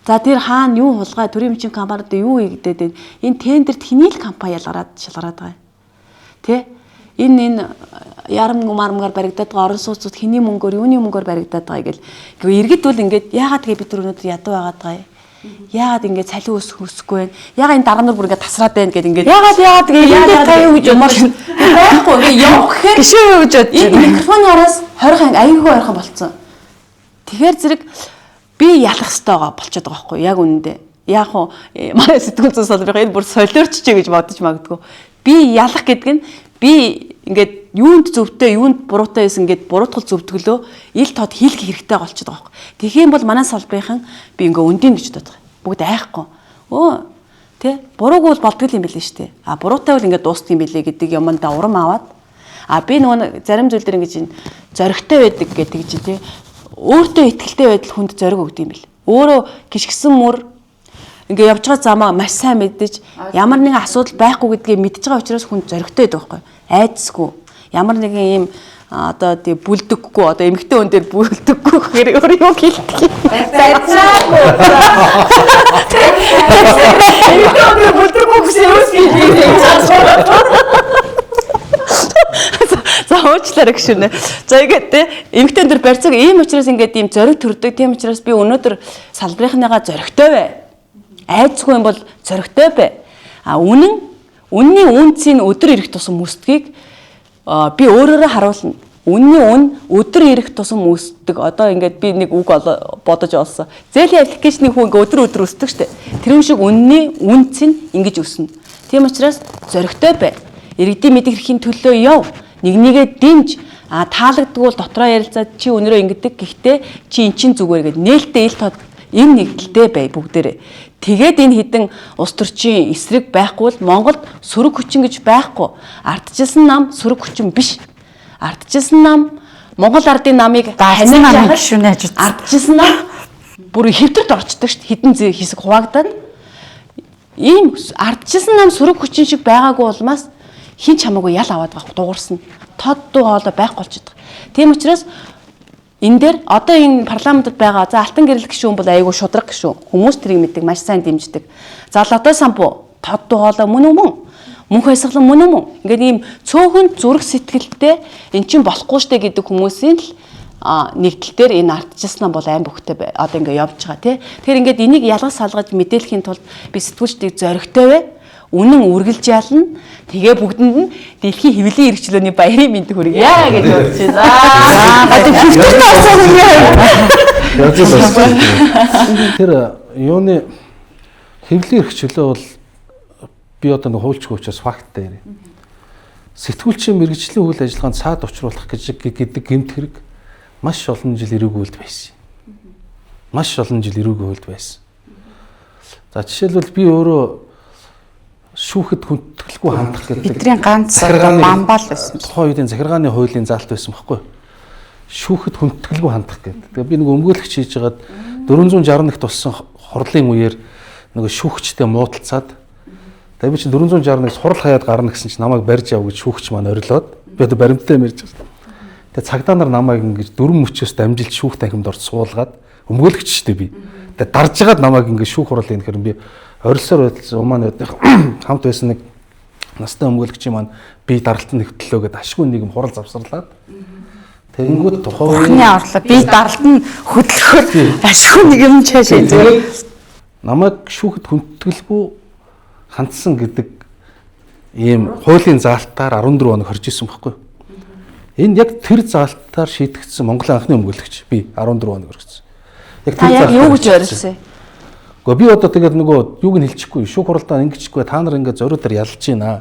Speaker 4: За тэр хаана юу хулгай төрийн эмчийн компаниуд юу хийгдээд байна? Энэ тендерт хэний л компани шалгараад байгаа юм? Тэ? Энэ ярамгаар баригдаад байгаа орон сууцуд хэний мөнгөөр юуны мөнгөөр баригдаад байгаа гэл. Гэхдээ иргэд бол ингээд яагаад тэгээ бид өнөөдөр ядуу байгаад байгаа юм? Яагаад ингээд салхи өсөхгүй байна? Яагаад энэ дарга нар бүр ингээд тасраад байна гэд ингээд яагаад тэгээ яагаад таяа гэж юмар байхгүй ингээд явах гэхээр гişээ гэж бодож байна. Микрофоны араас 20 анги аюулгүй ойрхон болцсон. Тэгэхээр зэрэг би ялах хэвээр болчиход байгаа байхгүй яг үнэндээ. Яг уу манай сэтгүүл зүйн салбарын энэ бүр солиорчжээ гэж бодож магадгүй. Би ялах гэдэг нь би ингээд юунд зөвтэй юунд буруутай байсан ингээд буруутгал зөвтгөлөө ил тод хийлгэх хэрэгтэй болчиход байгаа байхгүй. Тэгэх юм бол манай салбарынхан би ингээ өндийн гэж боддог. Бүгд айхгүй. Өө тэ буруугүй бол болдгол юм билээ шүү дээ. А буруутай бол ингээ дуустдаг юм билээ гэдэг юмдаа урам аваад би нөгөө зарим зүйл дээр ингээ зоригтой байдаг гэдэг чинь тэ өөртөө ихтэй байдал хүнд зориг өгдөг юм бил. Өөрөө гიშгсэн мөр ингээ явж байгаа замаа маш сайн мэддэж ямар нэгэн асуудал байхгүй гэдгийг мэдж байгаа учраас хүн зоригтой байдаг байхгүй айдсгүй ямар нэгэн ийм одоо тий бүлдэггүй одоо эмэгтэй хүн дээр бүлдэггүй гэхээр өөр юу хэлдэг юм. Барьцаагүй. Эмэгтэй хүн дээр бүлдэггүй гэсэн юу За уучлаарай гүшүүнэ. За ингээд эмэгтэй хүн дээр барьцааг ийм учраас ингээд ийм зориг төрдөг. Тийм учраас би өнөөдөр салбарынхныгаа зоригтой бай. Айцгүй юм бол зоригтой бай. Үнний үнцийн өдөр ирэх тусам үсдгийг би өөрөөрөө харуулна. Үнний үн өдөр ирэх тусам үсдэг. Одоо ингээд би нэг үг бодож олсон. Зээлийн аппликейшны хүн ингээд өдөр үсдэг штэ. Тэр шиг үнний үнц нь ингэж өснө. Тийм учраас зоригтой бай. Иргэдийн мэдрэхийн төлөө яв. Нэгнийгээ дэмж таалагддгүй бол дотроо ярилцаад чи өнөрөө ингэдэг. Гэхдээ чи эн чин зүгээр гэдэг нээлттэй ил тод энэ нэгдэлтэй бай бүгдээрээ. Тэгээд энэ хідэн улс төрчийн эсрэг байхгүй бол Монголд сөрөг хүчин гэж байхгүй. Ардчилсан нам сөрөг хүчин биш. Ардчилсан нам Монгол ардын намыг
Speaker 2: ханиад нам гişүнэ ажиж.
Speaker 4: Ардчилсан нам бүр хэвтэрт орчдөг шүү дээ. Хідэн хэсэг хуваагдаад. Ийм ардчилсан нам сөрөг хүчин шиг байгаагүй улмаас хин ч хамаагүй ял аваад байгаа дуурсан. Тод дуу хоолой байхгүй болчиход байгаа. Тийм учраас энэ дээр одоо энэ парламентод байгаа за алтан гэрэл гишүүн бол айгүй шудраг гишүүн. Хүмүүс тэрийг мэддэг, маш сайн дэмждэг. За лото самбуу тод дуу хоолой мөн үү? Мөнх баясгалан мөн үү? Ингээд ийм цөөхөн зүрх сэтгэлтэй эн чинь болохгүй штэ гэдэг хүмүүсийн л нэгдэл дээр энэ ардчилсан бол айн бөхтэй одоо ингээд явж байгаа тий. Тэгэхээр ингээд энийг ялгаж салгаж мэдээлэхийн тулд би сэтгүүлчдийг зоригтой бай. Үнэн үргэлж ялна. Тэгээ бүгдэнд нь дэлхийн хэвлэлийн эрхчлөөний баярын мэд хүргье гэж бодож байна.
Speaker 1: Тэр юуны хэвлэлийн эрхчлөө бол би одоо нэг хуульчгүй учраас факттай ярив. Сэтгүүлчийн мэргэжлийн үйл ажиллагаанд цаад учруулах гэдэг гэмт хэрэг маш олон жил эрүүгүүлд байсан. Маш олон жил эрүүгүүлд байсан. За жишээлбэл би өөрөө шүүхэд хүндэтгэлгүй хандах гэдэг
Speaker 2: Эдрийн ганц мамбал байсан.
Speaker 1: Тухайн үеийн захиргааны хуулийн заалт байсан байхгүй. Шүүхэд хүндэтгэлгүй хандах гэдэг. Тэгээ би нэг өмгөөлөгч хийж байгаад 461-т болсон хорлын үеэр нэг шүүгчтэй муудалцаад тэгээ би чинь 461-ээс хурал хаяад гарна гэсэн чинь намайг барьж яв гэж шүүгч маань орилоод би одоо баримттай мэрж байгаа. Тэгээ цагдаа нар намайг ингэж 4 мөчөөс дамжилт шүүх танхимд орж суулгаад өмгөөлөгч штэ би. Тэгээ дарж ягаад намайг ингэж шүүх хурал юм гэхээр би орилсоор байдал Умааны хамт байсан нэг настай өмгөөлөгчийн маань би даралтанд нэвтлөө гэдэг ашгүй нийгэм хурал завсарлаад тэгэнгүүт тухайн
Speaker 2: Ухны орлоо би даралт нь хөдлөхөөр ашгүй нийгэм чаашаа зүгээр.
Speaker 1: Намайг шүүхэд хүндэтгэлгүй хандсан гэдэг ийм хуулийн заалтаар 14 хоног хорж исэн байхгүй. Энэ яг тэр заалтаар шийдэгдсэн Монголын анхны өмгөөлөгч би 14 хоног орчихсон. Яг тэр
Speaker 4: заалтаар юу гэж орилсан?
Speaker 1: Би одоо тэгээд нөгөө юуг нь хэлчихгүй шүүх хуралдаа ингэчихгүй та нар ингээд зориуд дээр ялж байна.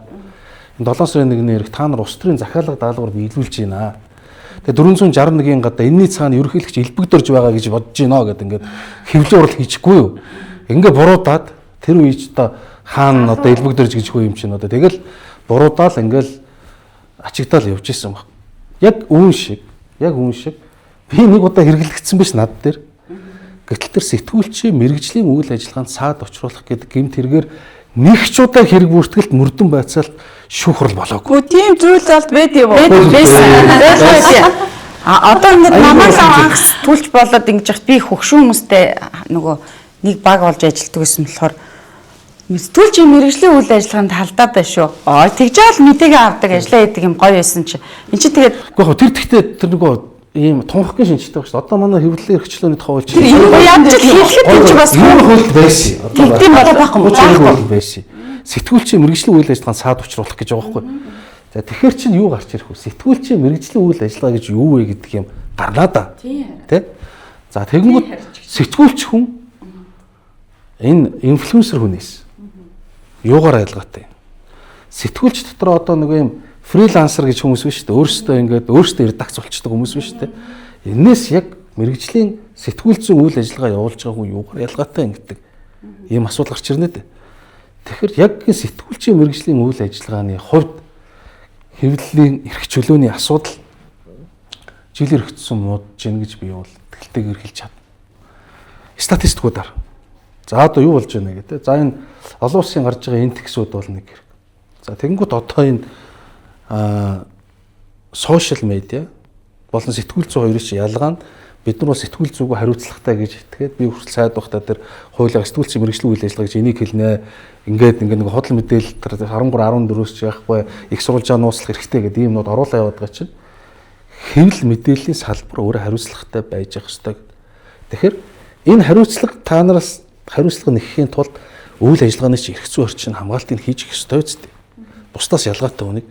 Speaker 1: Энэ 7 сарын 1-ний эрэг та нар улс төрийн захиалга даалгавар биелүүлж байна. Тэгээд 461-ийн гадаа энэний цаана ерөнхийлөгч элбэгдэрж байгаа гэж бодож байна гэдэг ингээд хэвлэл урал хийчихгүй юу. Ингээ буруудаад тэр үеч одоо хаана одоо элбэгдэрж гэж хөө юм чинь одоо тэгэл буруудаал ингээл ачигдаал явж исэн баг. Яг үүн шиг би нэг удаа хэрэглэгдсэн биш над дээр. Гэтэл тэр сэтгүүлчийн мэргэжлийн үйл ажиллагаанд цаад учруулах гэдэг гэмт хэрэгээр нэг ч удаа хэрэг бүртгэлд мөрдөн байцаалт шүүх хурал болоогүй.
Speaker 4: Тийм зүйл залт байд юм уу?
Speaker 2: Байсан. Одоо ингээд намайг анх сэтгүүлч болоод ингэж яхад би хөгшин хүмүүстэй нөгөө нэг баг болж ажилладаг гэсэн болохоор сэтгүүлчийн мэргэжлийн үйл ажиллагаанд халдаад байна шүү. Тэгж аал мэдээгээ авдаг ажиллаа гэдэг юм гоё байсан чи. Энд чи тэгээд
Speaker 1: Гэхдээ тэр тэгтээ тэр нөгөө ийм тунхагийн шинжтэй багш. Одоо манай хэвлэлийн эрхчлөөний тухай
Speaker 2: тэр юм яаж хэлэхэд чи бас
Speaker 1: хууль байсан.
Speaker 2: тийм болоод байхгүй
Speaker 1: байсан. Сэтгүүлчийн мэргэжлийн үйл ажиллагаанд цаад учруулах гэж байгаа байхгүй. За тэгэхээр чинь юу гарч ирэх вэ? Сэтгүүлчийн мэргэжлийн үйл ажиллагаа гэж юу вэ гэдэг юм гарнаа да. Тэ? За тэгэнгүүт сэтгүүлч хүн энэ инфлюенсер хүнээс юугаар ялгаатай. Сэтгүүлч дотор одоо нэг юм фрилансер гэж хүмүүс биш үү? Өөрсдөө редакц болчихдог хүмүүс биш үү? Энээс яг мэргэжлийн сэтгүүлчийн үйл ажиллагаа явуулж байгаа хүн юугаар ялгаатай гэдэг ийм асуудал гарч ирнэ дээ. Тэгэхээр яг сэтгүүлчийн мэргэжлийн үйл ажиллагааны хувьд хэвлэлийн эрх чөлөөний асуудал жилээр өгсөн муудж гин гэж би бол тэтгэлтэйгээр хэлж чадна. Статистикуудаар. За одоо юу болж байна гэдэг. За энэ олон улсын гарч байгаа индексүүд бол нэг хэрэг. За тэгэнгүүт одоо энэ сошиал медиа болон сэтгүүл зүй хоёрын чинь ялгаа нь бид нар бол сэтгүүл зүйг хариуцлагатай гэж итгээд би хүртэл сайд багтаа тэр хуулиар сэтгүүлчийн мэргэжлийн үйл ажиллагаа гэж энийг хэлнэ. Ингээд нэг худал мэдээлэл 13 14-өөс ч яахгүй их сурвалжаа нууцлах хэрэгтэй гэдэг ийм нууд оруулаа яваад байгаа чинь хэвлэл мэдээллийн салбар өөрөө хариуцлагатай байж явах ёстой. Тэгэхээр энэ хариуцлага та нараас хариуцлага нэхэхийн тулд үйл ажиллагааны чинь эрх зүйн орчин хамгаалтыг хийж их ёстой үстэй. Бусдаас ялгаатай үнийг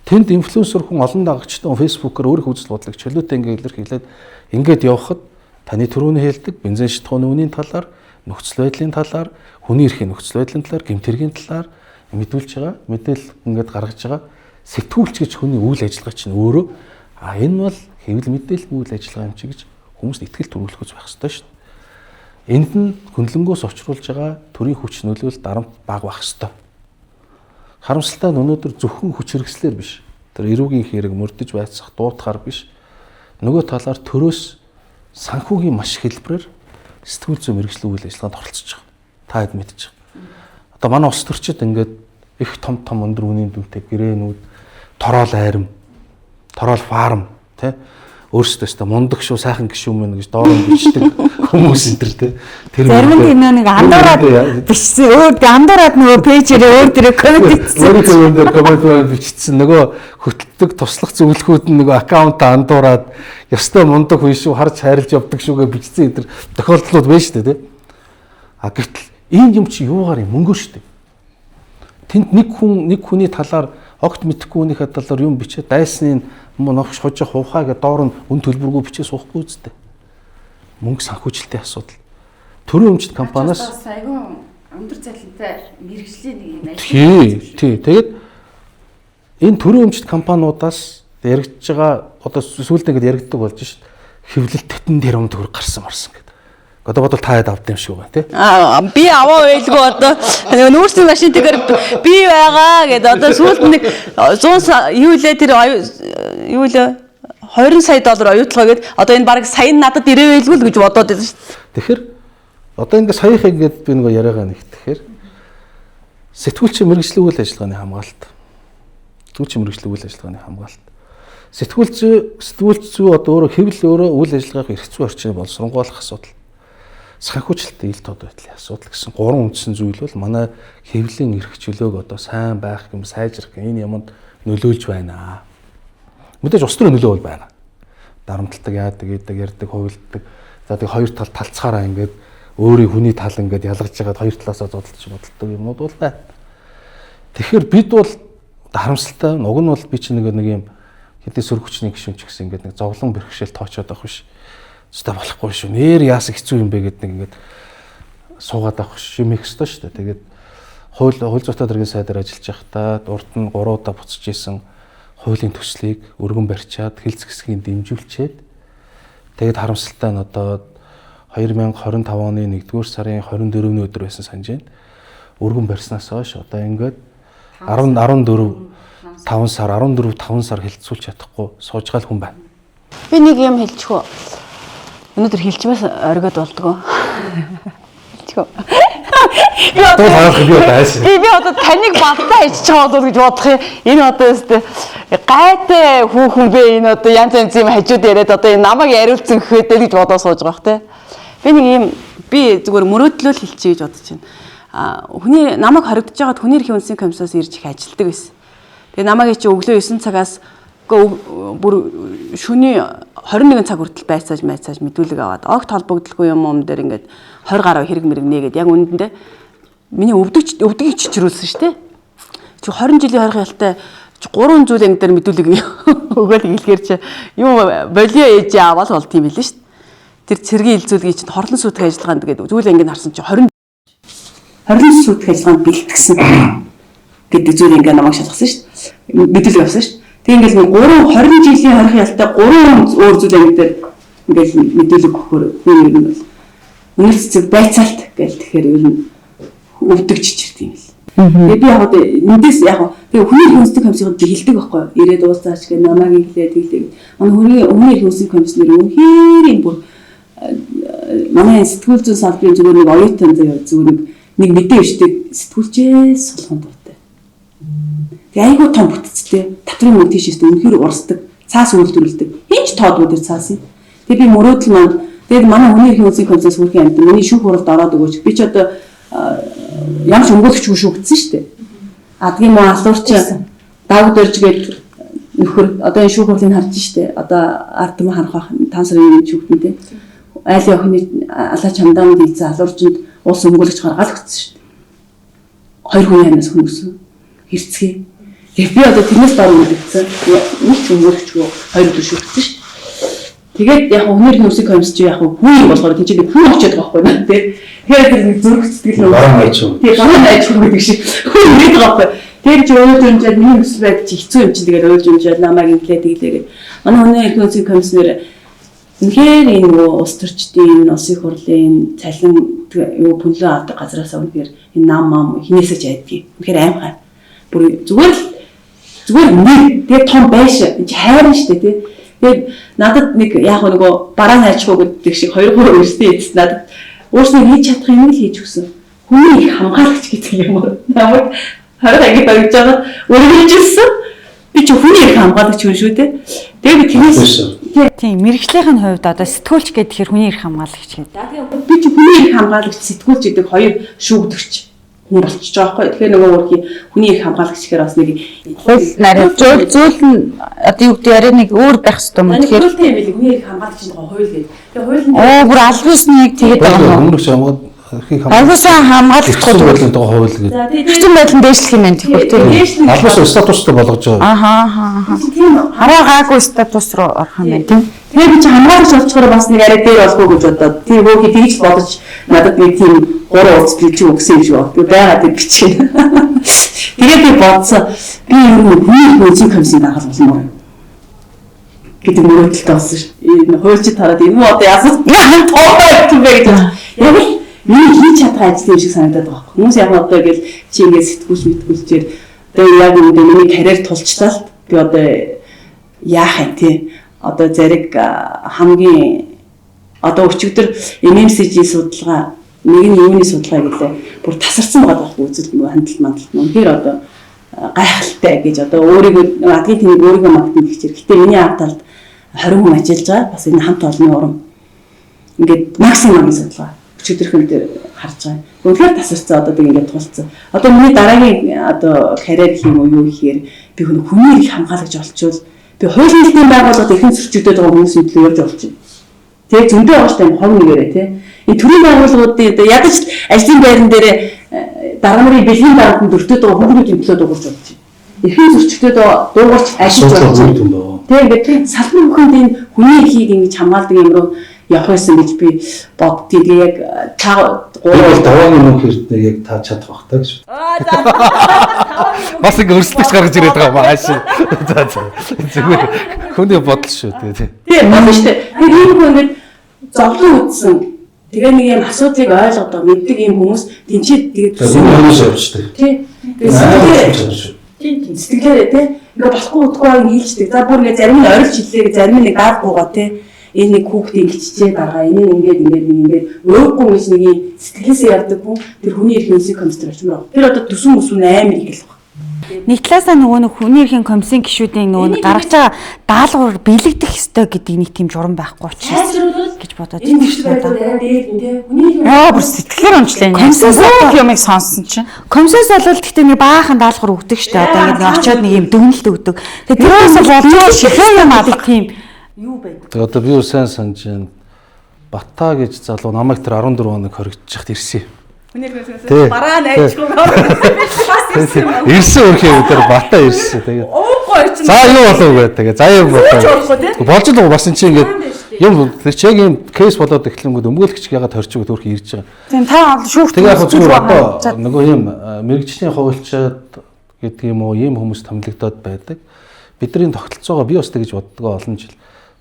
Speaker 1: тэнд инфлюенсер хүн олон дагагчтай фэйсбүүкээр өөрийнхөө үзэл бодлыг чөлөөтэй илэрхийлээд ингээд явхад таны түрүүний хэлдэг бензин шатхууны үнийн талаар, нөхцөл байдлын талаар, хүний эрхийн нөхцөл байдлын талаар, гэмтэргийн талаар мэдүүлж байгаа, мэдээлэл ингээд гаргаж байгаа сэтгүүлч гэж хүний үйл ажиллагаа чинь өөрөө энэ бол хэвлэл мэдээлэл үйл ажиллагаа юм чи гэж хүмүүст итгэл төрүүлэх байх ёстой шүү дээ. Энд нь хөндлөнгөөс очруулж байгаа төрийн хүч нөлөөлөл дарамт бага байх ёстой. Харамсалтай нь өнөөдөр зөвхөн хүч хэрэгслэр биш. Тэр эрүүгийн хэрэг мөрдөж байцах дуутахаар биш. Нөгөө талаар төрөөс санхүүгийн маш хэлбэрээр сэтгүүл зүйн мэргэжлийн үйл ажиллагаанд оролцож байгаа. Та хэд мэдж байгаа. Одоо манай улс төрчид ингээд их том өндөр үнийн дүнтэй гэрээнүүд, тороол айрам, тороол фарм тий өөрсдөө өстө мундаг шүү, сайхан гişүү мэн гэж доорн бичдэг хүмүүс энэ төр тий. Тэр
Speaker 2: зарим нь нэг андуураад бичсэн. Өөр андуураад нөгөө пэйжээр өөр дээрээ коммент хийсэн.
Speaker 1: Өөр дээр коммент бичсэн. Нөгөө хөтөлдөг туслах зөвлөхүүд нь нөгөө аккаунт андуураад ёстой мундаг хүн шүү, харж хайрлж явдаг шүүгээ бичсэн энэ төр тохиолдлууд байна шүү дээ тий. А гэтэл энэ юм чи юугаар юм мөнгөө шүү дээ. Тэнд нэг хүний талаар огт мэдэхгүй хүнийхээ талаар юм бичээд дайсны ногч хожих хувхаа гэдэг доор нь үн төлбөргүй бичээ суухгүй үстэй. Мөнгө санхүүжилтийн асуудал. Төрийн өмчт компаниас
Speaker 3: айгүй өндөр цалинтай мэргэжлийн нэг
Speaker 1: тий. Тэгээд энэ төрийн өмчт компаниудаас яригдж байгаа одоо сүүлдээ ингэж яригддаг болж шít. Хэвлэл тэтэн дээр юм төгрөг гарсан марсан гэдэг. Одоо бодвол та хэд авд юм шиг байна тий.
Speaker 4: Би аваа байлгүй одоо нүүрсний машинтайгаар би байгаа гэдэг одоо сүүлд нэг 100 юу лээ тэр юу лээ 20 сая доллар оюутлага гээд одоо энэ баг сая надад ирээ байлгүй л гэж бодоод байсан шүү дээ.
Speaker 1: Тэгэхээр одоо ингэ саяхан ингээд би нөгөө яриагаа нэгтгэхээр сэтгүүлчийн мэргэжлийн үйл ажиллагааны хамгаалалт. Сэтгүүлчийн мэргэжлийн үйл ажиллагааны хамгаалалт. Сэтгүүлч зүй одоо өөрөө хэвлэл өөрөө үйл ажиллагааны эрх зүйн орчныг боловсронгойлох асуудал. Санхүүжилттэй ил тод байдлын асуудал гэсэн гурван үндсэн зүйл бол манай хэвлэлийн эрх чөлөөг одоо сайн байх юм сайжрах энэ юмд нөлөөлж байна. Мэдээж улс төрийн нөлөө бол байна. Дарамтлагдаг яадаг, ярьдаг, хувилддаг. За тэг хоёр тал талцгаараа ингээд өөрийн хүний тал ингээд ялгаж байгаад хоёр талаасаа зодтолж бодолдог юмнууд бол байна. Тэгэхээр бид бол харамсалтай уг нь бол би чинь нэг юм хэдий сөрөг хүчний гишүүнч гэсэн ингээд нэг зовлон бэрхшээл тоочоод авах биш. Зүтэй болохгүй шүү. Нэр яасан хэцүү юм бэ гэдэг нэг ингээд суугаад авах юм их өстой шүү дээ. Тэгээд хууль зүйн даргын сайдаар ажиллаж байхдаа урд нь 3 удаа буцаж исэн хуулийн төслийг өргөн барьчаад хэлц хэсгийг дэмжүүлчихэд тэгээд харамсалтай нь одоо 2025 оны 1-р сарын 24-ний өдөр байсан санаж байна. Өргөн барьснаас хойш одоо ингээд 5 сар хэлцүүлж чадахгүй сууж гал хүн байна.
Speaker 4: Би нэг юм хэлчихв. Өнөөдөр хэлчмээс оргиод болдгоо. Хэлчихв. Би одоо таныг балтаа ичж байгаа гэж бодох юм. Энэ одоо өстэй гайтай хүүхэн бэ энэ одоо янз янз юм хажууд яриад одоо энэ намайг яриулсан гэхэд л гэж бодоо сууж байгаа бах те. Би зүгээр мөрөөдлөө хэлчихье гэж бодож байна. Хүний намайг хоригдож байгаад хүний эрхийн үндэсний комиссаас ирж их ажилтдаг байсан. Тэгээ намайг чи өглөө 9 цагаас бүр шөнийн 21 цаг хүртэл байцааж мэдүүлэг аваад огт холбогдлогүй юм дээр ингээд 20 гаруй хэрэг мэрэг нээгээд яг үнэндээ миний өвдгийг чичрүүлсэн шүү дээ. Чи 20 жилийн хорих ялтай 3 зүйл анги дээр мэдүүлэг өгөөл хэлгээр чи юм болио ээж аваад болт юм билээ шүү дээ. Тэр цэргийн илзүүлгийг чинь хорлон сүйтгэх ажиллагаанд гэдэг зүйл анги харсан чи 20 хорлон сүйтгэх ажиллагаанд бэлтгэсэн гэдэг зүйл ингээ намайг шалгасан шүү дээ. Мэдүүлэг авсан шүү дээ. Тэг ингээл 20 жилийн хорих ялтай 3 өөр зүйл анги дээр ингээл мэдүүлэг өгөхөөр хүн ер нь бол үнэл цэцэг байцаалт гэл тэгэхээр ер нь өвдөг чичирт юм л. Тэгээ би яг эндээс яг тэгээ хүний хүнсний комиссыг хэлдэг байхгүй юу? Ирээд уулзаач гэх намайг хэлээд хэлдэг. Манай хүний хүнсний комисснэр үнэхээр юм бүр манай сэтгүүл зүйн салбарын зүгээр нэг оюутан зүгээр нэг мэдээ өвчтэй сэтгүүлчээс сулхан дуутай. Тэгээ айгуу том бүтцтэй татрын мөнгө тийшээс үнэхээр урсдаг
Speaker 3: цаас үйлдвэрлэдэг. Хинч тоодгүй тэр цаас юм. Тэгээ би мөрөөдөл маань тэгээд манай хүний эрхийн үндэсний комиссаас хүрхэн амьд миний шүүх хуралд ороод өгөөч. Би ч одоо ямар ч өмгөөлөгч шүүгдсэн шүү дээ. Адгийн муу алуурч давд өрж гээд нөхөр одоо энэ шүүх хурлыг харж штэ. Одоо ард түмэн харах байх 5 сарын 1-нд шүүгдэнтэй. Айлын охины алаач хамдаанд хийсэн алуурчинд улс өмгөөлөгч гаргаад өгсөн штэ. 2 хүн янаас хүмүүс хэрцгий. Тэгээ би одоо тэрнээс дор үлдсэн. Нэг ч өмгөөлөгчгүй 2 өдөр шүүгдсэн штэ. Тэгээд яг өнөр хүмүүсийн комисс чи яг хүн болохоор тийч хүн очиод байгаа байхгүй наа тий. Тэгэхээр тэр нэг зүрх сэтгэл нөө. Тий гараа найж гэдэг шиг хүн ирээд байгаа байхгүй. Тэр чи өөрөө юмжаад миний өсөл байд чи хэцүү юм чи тэгээд өөрөө юмжаад намайг инглээ тэглээгээд. Манай өнөр хүмүүсийн комисснэр үнэхээр энэ нөгөө улс төрчдийн улсын хурлын цалин юу пүнлээ авдаг газраас үнэхээр энэ нам хинээсэж айдгийг. Үнэхээр аимхай. Бүр зүгээр нэг тэгээд том байш чи хайрна штэ тий. Тэгээд надад нэг яг нөгөө бараа найчгүй гэдэг шиг 2-3 өрсөд эцэс надад өөрснөө хийж чадах юм л хийж өгсөн. Хүний их хамгаалагч гэдэг юм уу? Намайг хараад ингэ барьж байгаа өргөжүүлсэн. Би ч хүний их хамгаалагч хүн шүү дээ. Тэгээд би тэрнээс
Speaker 2: тийм мэрэгжлийн хувьд одоо сэтгүүлч гэдэг хэр хүний эрх хамгаалагч гэдэг.
Speaker 3: Би ч хүний эрх хамгаалагч сэтгүүлч гэдэг хоёр шүүгдэгч хүн болчихж байгаа байхгүй. Тэгэхээр нөгөө өөрхийн хүний эрх хамгаалагч гэхээр бас нэг
Speaker 2: хууль нарийн зүйл нь одоо юу гэдэг яриа нэг өөр байх хэрэгтэй юм. Тэгэхээр
Speaker 3: хууль тийм ээ хүний эрх хамгаалагч нөгөө хууль гэдэг. Тэгээ хууль нь
Speaker 2: бүр албасныг тэгээд байгаа юм.
Speaker 1: Хүмүүрч хамгаалах
Speaker 2: Албаснаа хамгаалахгүй
Speaker 1: хуулинд байгаа хууль гэдэг.
Speaker 2: хэцүү байдлын дээшлэх юм байна тэгвэл тийм.
Speaker 1: Албаснаа статустай болгож байгаа.
Speaker 2: Ахаа.
Speaker 3: тийм
Speaker 2: Хараа гаагүй статус руу орох юм байна тийм.
Speaker 3: Тэгээ би чи хамгаалагч болчихоор бас нэг арай дээр болгүй гэж бодоод тийм хөөе тэгж бодож надад нэг тийм 3 ууц бич өгсөн юм шиг байна. Би байгаад би бичих. Тэгээ би бодсон. Би ер нь хүний үнцэн комиссын дагаад болсон юм. Гэдэг мөрөөдөлтэй болсон ш. Энэ хуульчид хараад энэ муу одоо яасан тоогоо юм бэ гэж. Яг л миний хийж чадах ажил юм шиг санагдаад байгаа. Хүмүүс яг одоо ингээл чи ингээд сэтгүүлч мэтгүүлчээр тэгээ яг энэ миний карьер тулчлаа л би одоо яах юм тий. Одоо зэрэг хамгийн одоо өчигдөр MMCG судалгаа нэг нь юуны судалгаа гэлээ бүр тасарсан байгаа байхгүй үзэл нөгөө хандлт мандалт үнэхээр одоо гайхалтай гэж одоо өөрийгөө адгийн тэмдэг өөрийгөө магтана гэж. Гэхдээ миний ард талд 20 хүн ажиллаж байгаа бас энэ хамт олонны урам ингээд максимум судалгаа өчигдөрхөн дээр харж байгаа. Үнэхээр тасарсан одоо би ингээд тулцсан. Одоо миний дараагийн одоо карьер гэх юм уу юу гэхээр би хүний эрх хамгаалагч болчихвол би хуулийн хэлтийн байгууллагад ихэнх зөрчигдөд байгаа хүмүүсийн төлөө ярьж болж байна. Тэгээ зөндөө байгаа штэ хов нэгээрээ тий. Энэ төрийн байгууллагуудын одоо ядаж ажлын байран дээр дарга нарын бэлгийн дарамтанд дөртөд байгаа хүмүүсийн төлөө дуугарч болж байна. Ихэнх зөрчигдөд дуугарч ажиллаж болж байна. Тэгээ ингээд салбар бүхэнд энэ хүний эрхийг ингэж хамгаалдаг юм руу явах байсан гэж би боддгийг. Тэгээ яг та
Speaker 1: гурван давааны мөн хэрэг яг та чадах бах таа гэж. Бас ингэ өрсөлдөгч гаргаж ирээд байгаа маа хаашаа. За зүгээр хүний бодол шүү дээ.
Speaker 3: Тийм байна шүү дээ. Тэр ийм хүн ингэж зовлон үзсэн. Тэгээ нэг юм асуудлыг ойлгодог мэддэг юм хүмүүс тэнцээ тэгээд
Speaker 1: хүмүүс явчихдаг.
Speaker 3: Тийм. Тэгээд сэтгэлээрээ тийм ингээ болохгүй утгагүй хийлждэг. За бүр ингээ зарим нь орилж хэллээ, зарим нь даадгуугаа тийм энэ нэг хүүхдээ ингэчээ дараа энэ ингээд өөрөхгүй гэж нэг сэтгэлээсээ явдаг хүн тэр хүний эрхийн үндэсний комиссар очмоор. Тэр одоо төсөн өсвөн амар их л байна.
Speaker 2: Нэг талаасаа нөгөө хүний эрхийн комиссийн гишүүдийн нөгөө гаргаж байгаа даалгавар бэлэгдэх ёстой гэдэг нэг тийм журам байхгүй учраас гэж бодоод
Speaker 3: энэ шиг байдлаар амар дээр тийм хүний
Speaker 2: бүр сэтгэлээр онцлоо. Комиссаас юмыг сонсон чинь. Комиссаас бол гэхдээ нэг баахан даалгавар өгдөг штэ. Одоо ингээд очиод нэг юм дүгнэлт өгдөг. Тэгээ тэрээс болж шихээ юм аа тийм юу байдаг.
Speaker 1: Тэгээ одоо би юу сайн санаж байна. Бата гэж залуу намайг тэр 14 хоног хоригдчихад ирсэн.
Speaker 3: хүнээр бараа найчгүй бас ирсэн юм.
Speaker 1: Ирсэн өрхөө өдөр бата ирсэн. Тэгээ. За юу болов вэ? Тэгээ за юм болов. Болж л бас энэ чинь ингээд юм тэр чи яг юм кейс болоод эхлэнгүүд өмгөөлөгч ягаад хорчиг төрх ирж байгаа.
Speaker 2: Тийм та шүүхт.
Speaker 1: Тэгээ яг зүгээр одоо нөгөө юм мэрэгжлийн хуульчаад гэдэг юм уу ийм хүмүүс томилогдоод байдаг. Бидний тогтолцоогоо би бас тэгж боддгоо олон жил.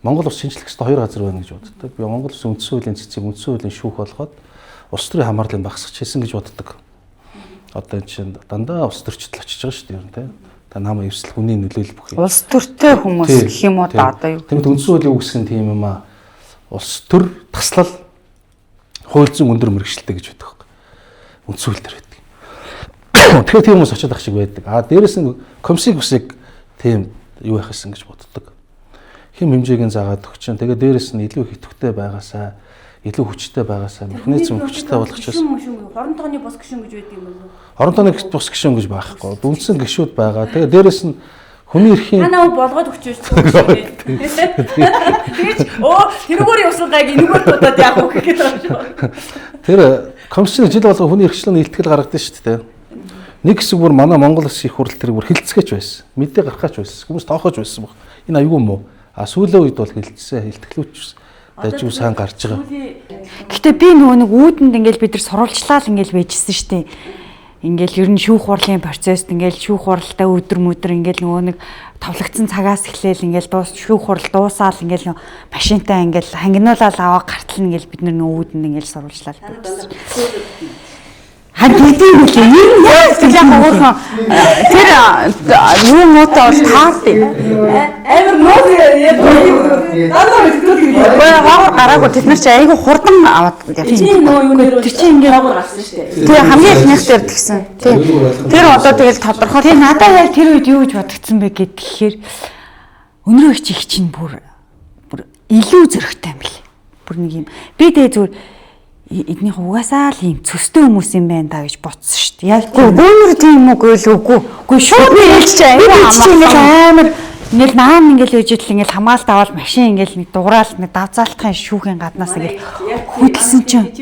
Speaker 1: Монгол улс шинжлэх ёстой хоёр газар байна гэж боддог. Би Монгол улсын үндсэн хуулийн цэцэг үндсэн хуулийн шүүх болгоод улс төрийн хамаарлыг багасгах хийсэн гэж боддог. Одоо энэ чинь дандаа улс төрчдөл очиж байгаа шүү дээ юм тийм. Та намаа эвсэл хүний нөлөөлөл бүх юм.
Speaker 2: Улс төртэй хүмүүс гэх юм уу да одоо юу.
Speaker 1: Тэгмэд үндсэн хуулийн үгс нь тийм юм аа. Улс төр таслал хууль зүйн өндөр мэргэжилтэй гэж боддог. Үндсэн хууль төр байдаг. Тэгэхээр тийм хүмүүс очиж ах шиг байдаг. Дээрээс нь комиссийг үсэг тийм юу байх гэсэн гэж боддог. хэм хэмжээг нь заагаад өгч чинь. Тэгээ дээрэс нь илүү хитвэтэй байгаасаа, илүү хүчтэй байгаасаа механизм хүчтэй болгочихсон.
Speaker 3: Хорон тооны бус гишүүн гэж байдаг юм болов уу?
Speaker 1: Хорон тооны бус гишүүн гэж байхгүй. Дүнсэн гишүүд байгаа. Тэгээ дээрэс нь хүний эрхийн
Speaker 3: танаа болгоод өгч шүү. Тэгэж тэрүүгээр явсан гайг энэгээр дуудаад яах вэ гэж байгаа шүү.
Speaker 1: тэр комиссны жил болго хүний эрхчлэн илтгэл гаргадаг шүү дээ. Нэг хэсэг бүр манай Монгол Улсын их хурл тэр бүр хилцгээч байсан. Мэдээ гаргахаач байсан. Хүмүүс тоохож байсан баг. Энэ аюул мó. А сүүлийн үед бол хилцсэн, хилтгэлүүч байсан. Дажгүй сайн гарч байгаа.
Speaker 2: Гэхдээ би нөгөө нэг үүдэнд ингээл бид нар сурвалжлал ингээл байжсэн шүү дээ. Ингээл ер нь шүүх хурлын процесс ингээл шүүх хуралтай өдөр ингээл нөгөө нэг товлогдсон цагаас эхлээл ингээл шүүх хурал дуусаал ингээл машинтаа ингээл хангинуулаад аваа гартал ингээл бид нар нөгөө үүдэнд ингээл сурвалжлал байжсэн. Хань тийм үү? Энэ яг тийм гоохоо. Тэр юу мотоо бол таард.
Speaker 3: Амар нууц яг дандаа мэддэг.
Speaker 2: Гоо гараагүй тэд нар чи айгүй хурдан аваад явчихсан.
Speaker 3: Тийм нөө юу нэр
Speaker 2: Тэр чи ингээд
Speaker 3: хаагур гарсан шүү дээ.
Speaker 2: Тэгээ хамгийн ихнийх дээр тэгсэн. Тийм. Тэр одоо тэгэл тодорхой. Тэгээ надад яг тэр үед юу гэж бодогдсон бэ гэхээр өнрөө их чинь бүр илүү зөрөгтэй юм бэл. Бүр нэг юм. Би тэгээ зүгээр эднийх угаасаа л юм цөстэй хүмүүс юм байна да гэж бодсон шүү дээ. Яг гүүнэр тийм үгүй л үгүй. Үгүй шууд нээлж чи амар ингээл наан ингээл үжидэл ингээл хамгаалт аваад машин ингээл нэг дуграал нэг давзаалтахын шүүхийн гаднаас ингээл хөдөлсөн чинь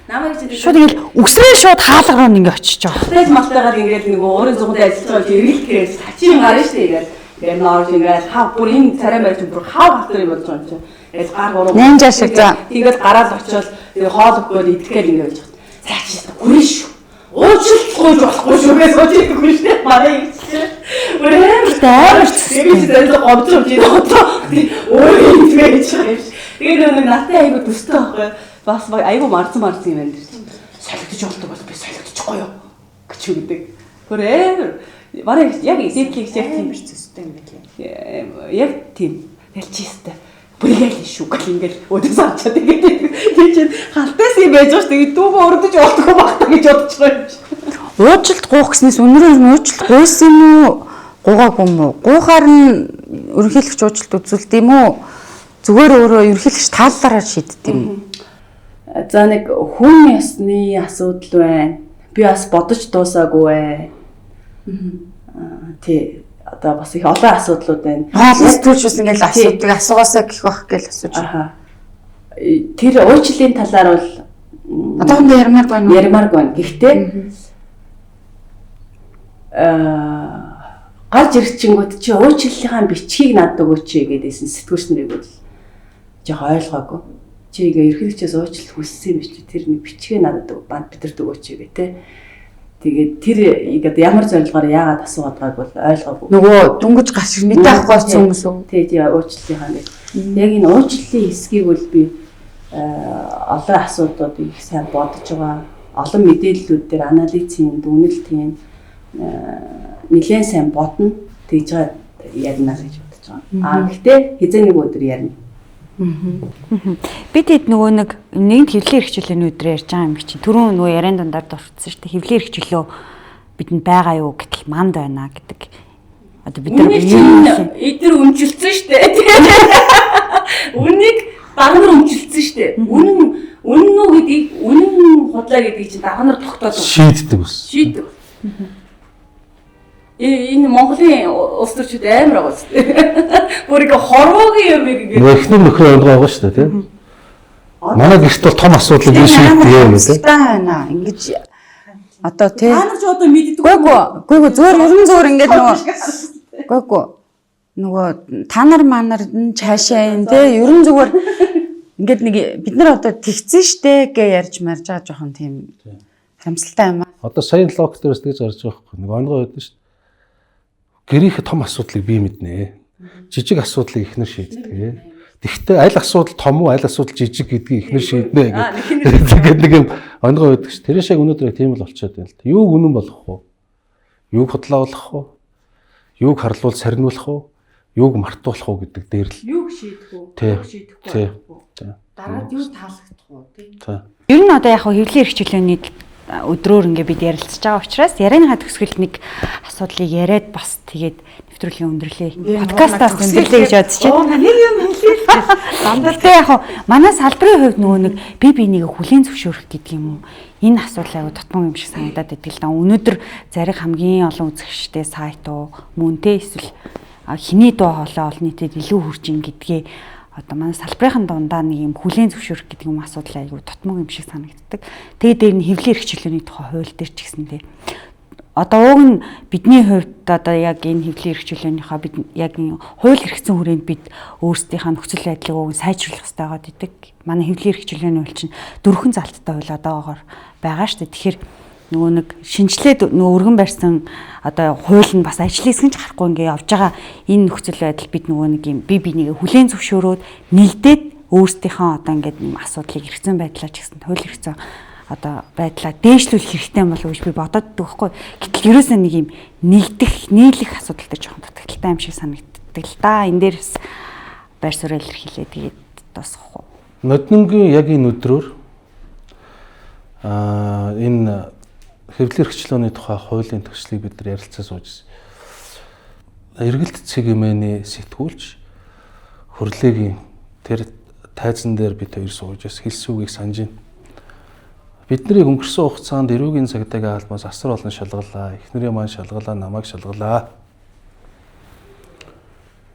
Speaker 3: намайг чи
Speaker 2: шууд ингээл үсрээ шууд хаалга руу ингээ очиж байгаа.
Speaker 3: стресс малтайгаар ингээл нэг уурын зүгтээ ажиллаж байгаа чи эргэлтгээс тачин гарна шүү дээ. Ингээл ноор ингээл хав бүр энэ царай байж бүр хав халтар юм болж байгаа юм чи. Ингээл гар гурав.
Speaker 2: Нэмж ашиг за.
Speaker 3: Ингээд гараад очивол тэгээ хоол өгөөд идэхээр ингээ байж байгаа. За чи гүрэн шүү. Уучлахгүй болохгүй шүү гэж бодчихгүй шүү дээ. Мараа гэж.
Speaker 2: Амар
Speaker 3: би зөв гомдсон чи одоо өөрөө ингэж байгаа юм шиг. Тэгээд нэг наттай айгу төстэй байхгүй. Бас айгу марцсан юм байна. Солигдож болдог бол би солигдчихгүй юу гэж үгдэг. Хөрөө мараа яг эзэклийг яг тийм төстэй юм байна. Яг тийм ялчистай. Бүрийгэл шүү гэл ингээл өдөөс авчаад тэгээд тийм чинь халтаас юм байж байгаа шүү. Тэгээд дүүгөө өрдөж болдгоо багтаа гэж бодож байгаа юм шиг.
Speaker 2: Уучлалт гуух гэснээс өнөрөө уучлалт гуйсан юм уу? Гуугаагүй юм уу? Гуухаар нь ерөнхийлөгч уучлалт үзүүлдэг юм уу? Зүгээр өөрөө ерөнхийлөгч тааллаараа шийддэг юм уу?
Speaker 3: За нэг хүн ясны асуудал байна. Би бас бодож дуусаагүй бай. Тий. Одоо бас их олон асуудлууд байна.
Speaker 2: Хаалт түүчс ингээл асуудаг асуугаасаа гэх бах гээл асууж.
Speaker 3: Тэр уучлалын талаар бол
Speaker 2: Одоохондоо
Speaker 3: ярмааргүй байна. Гэхдээ гарч ирчихэнгүүт чи уучлалынхаа бичгийг надад өгөөч гэдээсэн сэтгүүлч нарыг бол жоо ойлгоогүй. Чи ингээ ерөнхийлөгчөөс уучлалт хүссэн юм биш чи тэр нэг бичгээ надад банд бидэрт өгөөч гэ тэ. Тэгээд тэр ингээд ямар зорилгоор яагаад асуугаад байгааг бол ойлгоогүй.
Speaker 2: Нөгөө дүнгэж гарч мэдээ авахгүй хүмүүс үү?
Speaker 3: Тий уучлалынхаа нэг. Яг энэ уучлалын хэсгийг бол би олон асуудлууд их сайн бодож байгаа. Олон мэдээллүүд дээр анализийн дүнэлтийн нэлээд сайн бодно. Тэгж байгаа ярина гэж бодож байгаа. Гэхдээ хизээ нэг өдөр ярина.
Speaker 2: Бид хэд нөгөө нэгэн хэвлэлийн эрхчлөөний өдрөө ярьж байгаа юм чинь түрүүн нөгөө яриан дандаар дурдсан шүү дээ. Хэвлэлийн эрхчлөө бидэнд байгаа юу гэтэл манд байна гэдэг. Одоо бид нар
Speaker 3: эдгээр өмжилсэн шүү дээ. Үнийг дарга нар өмжилсэн шүү дээ. Үнэн үү гэдгийг үнэн худлаа гэдгийг чинь дарга нар тогтоож
Speaker 1: шийддэг ус.
Speaker 3: Шийддэг. Энэ Монголын улс төрчид амар байгаа шүү дээ. Бүр их хорвоогийн юм ингээд.
Speaker 1: Эхнэр нөхрөө ондгоо байгаа шүү дээ, тийм. Манай гэрт бол том асуудал би шийддэг юм тийм.
Speaker 2: байна. Ингэж одоо тий.
Speaker 3: Та нар ч одоо мэддэг.
Speaker 2: Гүйгүй зүгээр ингээд нөгөө та нар манар цаашаа юм тий. Ерөн зүгээр ингээд нэг бид нар одоо тэгсэн штэ гэж ярьж марж байгаа жоохон тийм харамсалтай юм аа.
Speaker 1: Одоо сая логик дээрс тэгж гарч байгаа байхгүй. Нэг онгоо байдаг шүү дээ. Гэрийнх том асуудлыг би мэднэ. Жижиг асуудлыг эхнэр шийддэг. Тэгвэл аль асуудал том уу, аль асуудал жижиг гэдгийг эхнэр шийднэ гэдэг. Тэгээд нэг юм онгоо байдаг ш. Тэр шиг өнөөдөр яг тийм л болчиход байна л да. Юуг үнэн болгох вэ? Юуг худлаа болгох вэ? Юуг харлуул сарниулах вэ? Юуг мартуулах вэ гэдэг дээр л.
Speaker 3: Юуг шийдэх үү?
Speaker 1: Тий.
Speaker 3: Дараад юу таалагдах уу тий.
Speaker 2: Ер нь одоо яг хэвлэлийн эрхчлөөний өдрөөр ингээ бид ярилцж байгаа учраас ярианыхаа төгсгөлд нэг асуудлыг яриад бас тэгээд нэвтрүүлгийн өндөрлөө. Подкастаас өндөрлөө гэж бодож байна.
Speaker 3: Нэг юм хэлээ.
Speaker 2: Дандаа яг манай салбарын хувьд нөгөө нэг би бинийг хүлээн зөвшөөрөх гэдэг юм уу? Энэ асуудал аягүй тутмын юм шиг санагдаад байдаг л да. Өнөөдөр зариг хамгийн олон үзэгчтэй сайт уу мөн тэ эсвэл хиний дуу хоолой олон нийтэд илүү хүрч ин гэдгээ одоо манай салбарын дундаа нэг юм хүлээн зөвшөөрөх гэдэг юм асуудал аягүй тутмын юм шиг санагддаг. Тэгээд дээр нь хэвлэлийн эрхчлөөний тухай хууль дээр ч гэсэн тэ. Одоо уг нь бидний хувьд одоо яг энэ хэвлэлийн эрхчлөөнийхөө бид яг хууль хэрэгцсэн хүрээнд бид өөрсдийнхээ нөхцөл байдлыг уг нь сайжруулах хэрэгтэй байгаад идэг. Манай хэвлэлийн эрхчлөөний хууль чинь 4 залттай хууль одоогоор байгаа шүү дээ. Тэгэхээр нөгөө нэг шинжлээд нөгөө өргөн барьсан одоо хууль нь бас ажлын хэсэг нь ч харахгүй ингээ явж байгаа энэ нөхцөл байдал бид нөгөө нэг юм бинийг хүлээн зөвшөөрөөд нэлдээд өөрсдийнхөө одоо ингээд асуудлыг хэрэгцсэн байдлаа ч гэсэн хууль хэрэгцсэн одоо байдлаа дээшлүүлэх хэрэгтэй юм болов уу гэж би бодоод байдаг байхгүй. Гэтэл ерөөсөө нэг юм нийлэх асуудал дээр жоохон дутагдaltaй юм шиг санагддаг л да. Энэ дээрс байр суурь илэрхийлээ тэгээд дуусгах уу.
Speaker 1: Ноднонгийн яг энэ өдрөөр энэ хэвлэлийн эрхчлөөний тухай хуулийн төслийг бид нар ярилцаа сууж эргэлт цэгмэний сэтгүүлч хөрлөгийн тэр тайзан дээр бид хоёр сууж хэлсэн үгийг санаж байна. Бидний өнгөрсөн хугацаанд эрүүгийн цагдаагийн албаас асар олон шалгалаа, эхнэрийн маань шалгалаа, намайг шалгалаа.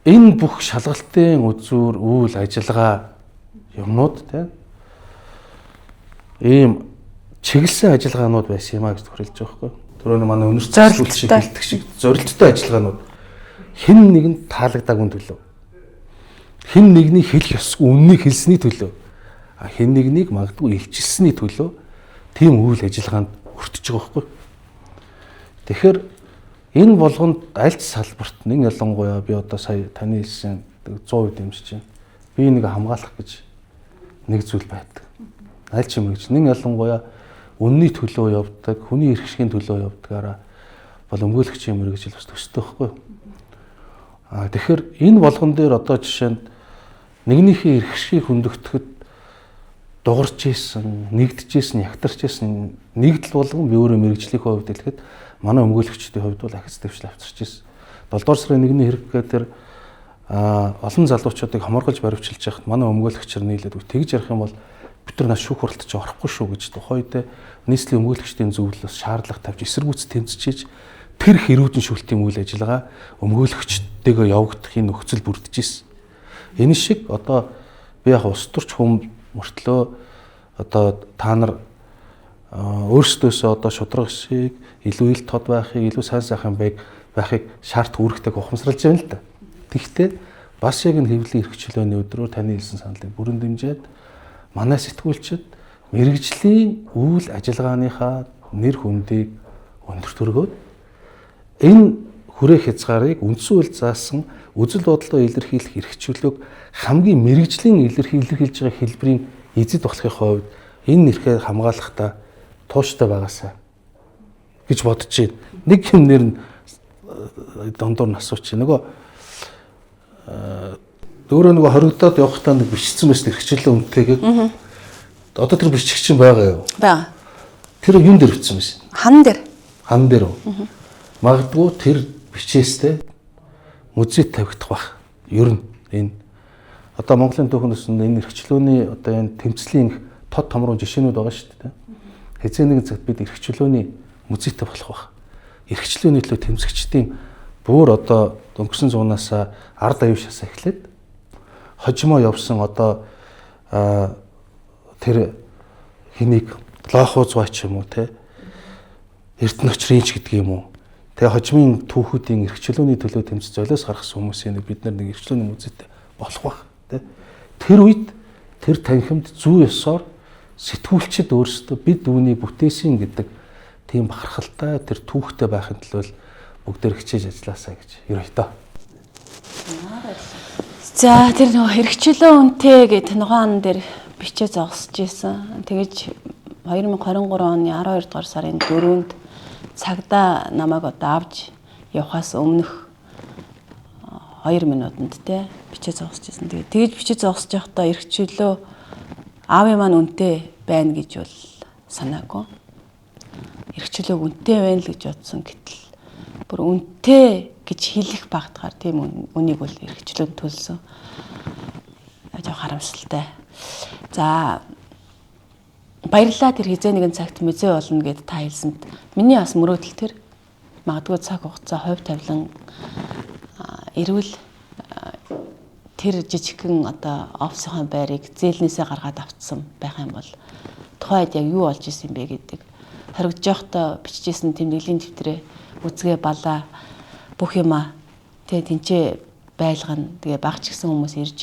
Speaker 1: Энэ бүх шалгалтын үзүүр үйл ажиллагаа юмнууд тийм ийм чиглэсэн ажиллагаанууд байсан юм а гэж тохиолж байгаа байхгүй. Түрүүний манай өнөрцөл шиг хэлдэг шиг зорилттой ажиллагаанууд хэн нэгэнд таалагдаагүй төлөө. Хэн нэгний хэлэх ёсгүй үннийг хэлсний төлөө. Хэн нэгнийг магадгүй илчилсэний төлөө тийм үйл ажиллагаанд хүртэж байгаа байхгүй. Тэгэхээр энэ болгонд аль ч салбарт нэг ялангуяа би одоо сая таны хэлсэн 100% дэмжиж байна. Би нэг хамгаалах гэж нэг зүйл байдаг. Аль ч юм гэж нэг ялангуяа үнний төлөө явдаг, хүний эрх шигний төлөө явдгаараа бол өмгөөлөгчийн мөрөгжил бас төстэй байхгүй. Тэгэхээр энэ болгон дээр одоо жишээнд нэгнийхээ эрх шгийг хөндөгдөхөд дугарч ийсэн, нэгдэж ийсэн, ягтарч ийсэн нэгдэл болгон би өөрөө мэрэгжлийн хувьд хэлэхэд манай өмгөөлөгчдийн хувьд бол ахиц дэвшил авчирч ийсэн. 7 дугаар сарын 1-ний хэрэггээ тэр олон залуучуудыг хамааргалж баривчилж яхад манай өмгөөлөгчөр нийлээд тэгж ярих юм бол бид нар нас шүүх хуралд ч орохгүй шүү гэж тухайд нийслэлийн өмгөөлөгчдийн зөвлөлөөс шаардлага тавьж эсэргүүц тэмцэж тэр хэрүүдэн шүлтийн үйл ажиллагаа өмгөөлөгчдөөгөө явагдах энэ нөхцөл бүрдэж ийсэн. Энэ шиг одоо би яг улс төрч хүм мөртлөө одоо та нар өөрсдөөсөө одоо шудраг шиг илүү ил тод байхыг, илүү сайн сайхан байхыг шаардлага үүрэгтэй ухамсарлаж байна л да. Тэгэхдээ бас яг энэ хэвлэлийн эрхчлөөний өдрөөр таны хэлсэн саналыг бүрэн дэмжиж манай сэтгүүлчид мэрэгжлийн үйл ажиллагааныхаа нэр хүндийг өндөр төргөөд энэ хүрээх хязгаарыг үндсэн үйл заасан үзэл бодлоо илэрхийлэх эрхчлөөг хамгийн мэрэгжлийн илэрхийлж байгаа хэлбэрийн эзэд болохын хувьд энэ нэрхээ хамгаалахдаа тууштай байгаасаа гэж бодож байна. Нэг юм нэр нь дондор насууч нөгөө өөрөө нөгөө хоригдоод явахдаа нэг бичсэн байсан эрхчлөө үнэтэйгээ одоо тэр бичгч чинь байгаа юу?
Speaker 4: Бага.
Speaker 1: Тэр юун дээр бичсэн байсан?
Speaker 4: Хан дээр.
Speaker 1: Хан дээр үү? Магадгүй тэр бичээстэй музейд тавигдах бах. Ер нь энэ одоо Монголын түүхнээс энэ эрхчлөөний одоо энэ тэмцлийн тод томруу жишээнүүд байгаа шүү дээ. Хэзээ нэгэн цагт бид эрхчлөөний музейтэй болох бах. Эрхчлөөний төлөө тэмцэгчдийн бүр одоо өнгөрсөн зуунаас ард аюушаас эхлээд хожимоо явсан одоо тэр хэнийг лохооз бач юм уу те эрдэнэ очрынч гэдэг юм уу тэгээ хожимын түүхүүдийн эрхчлөөний төлөө тэмцэж золиос гаргасан хүмүүсийн бид нар нэг эрхчлөөний музейтэй болох бах те тэр үед тэр танхимд зүй ёсоор сэтгүүлчид өөрсдөө бид үүнийг бүтээсэн гэдэг тийм бахархалтай тэр түүхтэй байхын тулд бүгдээр хичээж ажилласаа гэж ерөөхдөө.
Speaker 4: За тэр нөгөө хэрэгчлөө үнэтэй гэдэг тухайн дээр бичээ зогсож исэн. Тэгэж 2023 оны 12 дугаар сарын 4-нд цагдаа намайг одоо авч явхаас өмнөх 2 минутанд те бичээ зогсож исэн. Тэгэж бичээ зогсож явахдаа эрхчлөө аавын маань үнэтэй байна гэж бол санаагүй. эрхчлөөг үнэтэй байна л гэж бодсон. Гэтэл бүр үнэтэй гэж хэлэх багтахаар тийм үнийг бол эрхчлөөнд төлсөн. Жоо харамсалтай. За баярлалаа тэр хизээ нэгэн цагт мэзээ болно гэд та хэлсэнд миний бас мөрөөдөл тэр магадгүй цаг хугацаа хувь тавилан эрүүл тэр жижигхэн одоо офисынхаа байрыг зээлнээсээ гаргаад авцсан байх юм бол тухайд яг юу болж исэн бэ гэдэг хоригдож явахдаа бичижсэн тэмдэглэлийн дэвтрээ үзгээ балаа бүх юма тэгээ тэнцээ байлгана тэгээ багч гисэн хүмүүс ирж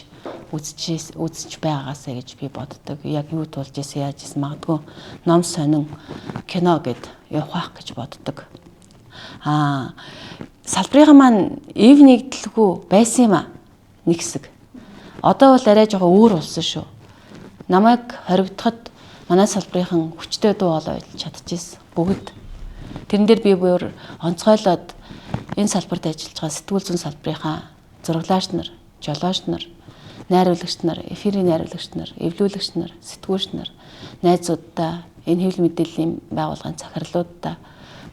Speaker 4: үзэж байгаагаасаа гэж би боддог. Яг юу тулж исэн яаж исэн магадгүй ном сонин кино гэд явах гэж боддог. Салбарынхаа маань ив нэгдэлгүй байсан юм а нэг хэсэг. Одоо бол арай жоохон өөр болсон шүү. Намайг хоригдоход манай салбарынхан хүчтэй дуу хоолой ойлгож чадчихсан. Бүгд. Тэрэн дээр би бүр онцгойлоод энэ салбарт ажиллаж байгаа сэтгүүл зүйн салбарынхаа зураглаач нар, жолооч нар, найруулагч нар, эфирийн найруулагч нар, эвлүүлэгч нар, сэтгүүлч нар, найзуудаа, энэ хэвлэл мэдээллийн байгууллагын захирлуудаа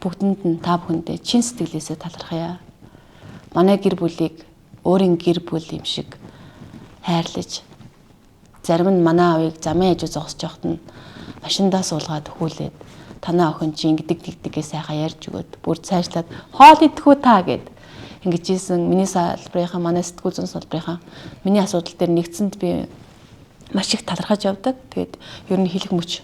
Speaker 4: бүгдэнд нь та бүхэндээ чин сэтгэлээсээ талархъя. Манай гэр бүлийг өөрийн гэр бүл юм шиг хайрлаж, зарим нь манай авийг замын хажуу зогсож явахад нь машиндаа суулгаад хүүлээд танаа охин чи ингэдэг сайхан ярьж өгöd бүр цаашлаад хоол идэхүү та гэд ингэж ийсэн миний салбарынхаа манай сэтгүүл зүйн салбарынхаа миний асуудал дээр нэгцэнд би маш их талархаж явдаг. Тэгээд ер нь хэлэх мөч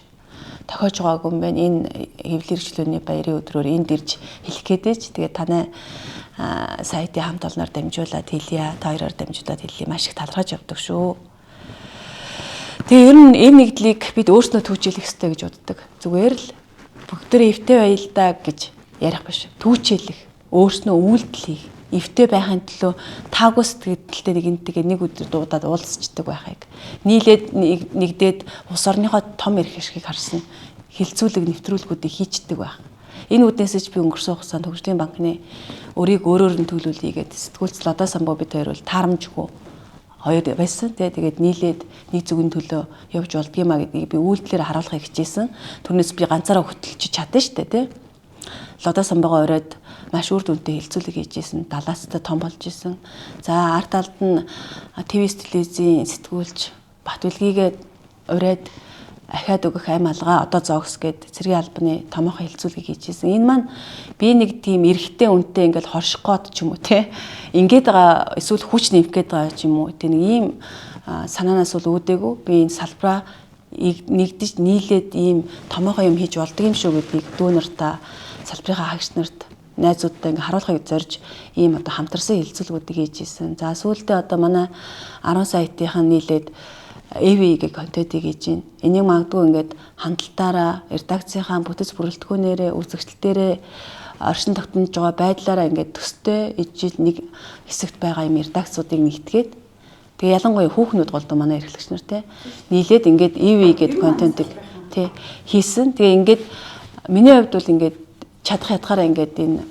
Speaker 4: тохиож байгаагүй юм байна. Энэ хэвлэл хэрэгжлөөний баярын өдрөөр энд ирж хэлэх гээдэж тэгээд танай сайтын хамт олноор дамжуулаад хэлье. Та хоёроор дамжуулаад хэлье. Маш их талархаж явдаг шүү. Тэгээ ер нь эв нэгдлийг бид өөрснөө түүчээлэх ёстой гэж боддог. Зүгээр л бүгдээ эвтэй баялдаа гэж ярих биш. Түүчээлэх, өөрснөө үйлдэл хийх, эвтэй байхын төлөө таагүй сэтгэлдээ нэгэнтэйгээ нэг өдөр дуудаад уулзчихдаг байхыг. Нийлээд нэгдээд улс орныхоо том эрх ашигыг харсан хилцүүлэг нэвтрүүлгүүдийг хийчдэг байх. Энэ үднээсэж би өнгөрсөн хугацаанд Хөгжлийн банкны өрийг өөрөөр нь төлөвлөе гэдэг сэтгүүлч Лада Самбуу бид хоёр бол таарамжгүй хоёр байсан. Тэгээд нийлээд нэг зүгийн төлөө явж болдгиймаа гэдгийг би үйлдэлээр харуулахыг хичээсэн. Түүнээс би ганцаараа хөтлөж чадсан шүү дээ, тий. Лада Самбуугаа оройд маш үр дүнтэй хилцүүлэг хийжсэн, далаацтай том болж исэн. За арт талд нь ТV-с телевизийн сэтгүүлч Батүлгийгээ оройд ахаад өгөх ам алгаа одоо зоогс гэд цэргийн албаны томоохон хилцүүлгийг хийжсэн. Энэ маань би нэг тийм эрэгтэй үнтэй ингээл хорших гээд ч юм уу те. Ингээд байгаа эсвэл хүч нэмэх гээд байгаа ч юм уу. Тэ нэг ийм санаанаас бол үүдээгүй. Би энэ салбараа нэгдэж нийлээд ийм томоохон юм хийж болдог юм шүү гэдгийг дүүнартаа салбарынхаа хагч нарт найзуудтай ингээ харуулахыг зорж ийм одоо хамтарсан хилцүүлгүүдийг хийжсэн. За сүүлдээ одоо манай 10 сайтынхан нийлээд AV-ийг контентыг хийж байна. Энийг магадгүй ингээд хандлтаараа, редакцийнхаа бүтэц бүрэлдэхүүнээрээ, үзэгчлэлтээрээ оршин тогтнож байгаа байдлаараа ингээд төстэй ижил нэг хэсэгт байгаа юм редакцуудыг нэгтгээд тэгээ ялангуяа хүүхнүүд голдуу манай эрхлэгч нар те нийлээд ингээд AV гэдэг контентыг те хийсэн. Тэгээ ингээд миний хувьд бол ингээд чадах ятгаараа ингээд энэ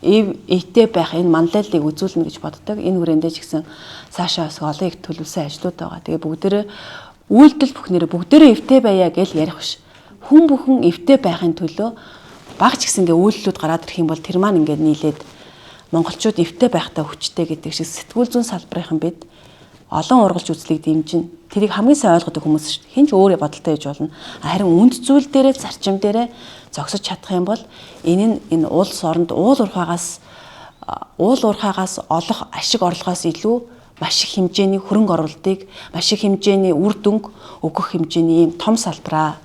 Speaker 4: эвтэй байх энэ манлайллыг үзүүлнэ гэж боддог. Энэ хүрээндээ ч гэсэн цаашаа бас олон их төлөвлөсөн ажлууд байгаа. Тэгээ бүгдээрээ үйлдэл бүхнээрээ бүгдээрээ эвтэй байя гэж ярих биш. Хүн бүхэн эвтэй байхын төлөө багч гэсэн ингээ үйлдэлүүд гараад ирэх юм бол тэр маань ингээ нийлээд монголчууд эвтэй байхтай хүчтэй гэдэг шиг сэтгүүл зүйн салбарынхан бид олон ургалж үзлийг дэмжин. Тэрийг хамгийн сайн ойлгодог хүмүүс шүү дээ. Хин ч өөрөө бодолтой гэж болно. Харин үнд зүйл дээрээ зарчим дээрээ зогсож чадах юм бол энэ улс оронд уул уурхаагаас олох ашиг орлогоос илүү маш их хэмжээний хөрөнгө оруулалтыг маш их хэмжээний үр дүнг өгөх хэмжээний ийм том салбараа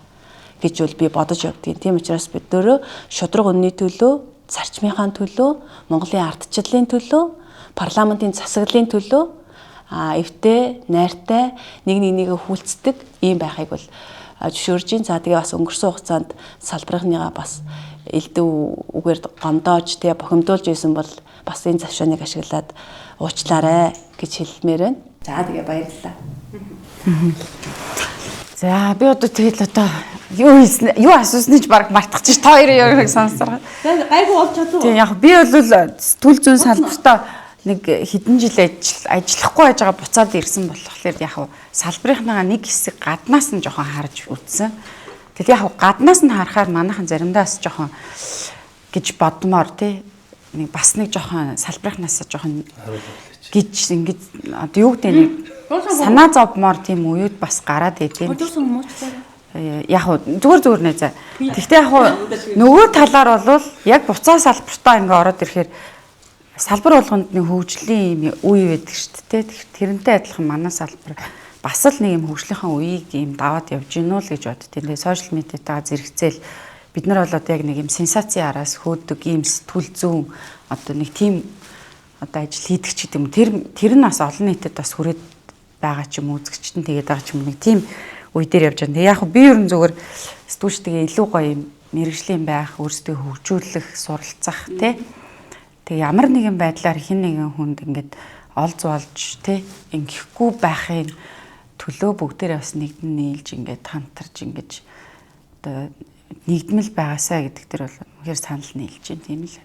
Speaker 4: гэж бол би бодож явдгийн. Тийм учраас бид өөрөө шудраг үнэний төлөө, зарчмынхаа төлөө, Монголын ардчлалын төлөө, парламентын засаглалын төлөө эвтэй, найртай нэгээ хүлцдэг ийм байхыг бол зөвшөөрж байна. За тэгээ бас өнгөрсөн хугацаанд салбарынхныгаа бас элдв үгээр гомдоож тэгээ бохимдуулж байсан бол бас энэ завшааныг ашиглаад уучлаарай гэж хэлмээр байна. За тэгээ баярлалаа.
Speaker 2: За би одоо тэгэл одоо юу асуусныг баг мартчихж та хоёрын яриг сонсороо.
Speaker 3: За гайгүй болж чадуу.
Speaker 2: Тийм яг би бол сэтгүүл зүйн салбартаа нэг хэдэн жил ажиллахгүй байж байгаа буцаад ирсэн болохоор яг салбарынхаа нэг хэсэг гаднаас нь жоохон харж үзсэн. Тэгэл яг гаднаас нь харахаар манайхан заримдаа бас жоохон гэж бодмоор тий нэг бас нэг жоохон салбарынхнаас жоохон гэж ингэж одоо юу гэдэг нэг санаа зовмоор тийм үеуд бас гараад идэв.
Speaker 3: Өдөрсөн муучлаарай.
Speaker 2: Яг зүгээр нэ за. Гэхдээ яг нөгөө талаар бол яг буцаа салбартаа ингээ ороод ирэхээр салбар болгонд нэг хөгжлийн юм үе байдаг шүү дээ. Тэрнтэй адилхан манай салбар бас л нэг юм хөгжлийнхаа үеийг юм даваад явж гинүү л гэж боддیں۔ Тэгээ сошиал медиатайгаа зэрэгцээл бид нар бол одоо яг нэг юм сенсацийн араас хөөдөг ийм сэтгүүл зүүн одоо нэг тийм одоо ажил хийдэг ч гэдэм тэр нь бас олон нийтэд бас хүрээд байгаа ч юм үзэгчтэн тэгээд байгаа ч юм нэг тийм үе дээр явж байгаа. Яг би ер нь зүгээр сэтгүүлчтэйгээ илүү гоё юм мэрэгжлийн байх, өөрсдөө хөгжүүлэх, суралцах тий. Тэгээ ямар нэгэн байдлаар хэн нэгэн хүнд ингээд олж болж тий ингэхгүй байхын төлөө бүгдээрээ бас нэгдэн нийлж ингээд хамтарч ингэж одоо нэгдмэл байгаасаа гэдэг дээр бол үнэхээр санал нийлж байна тийм л.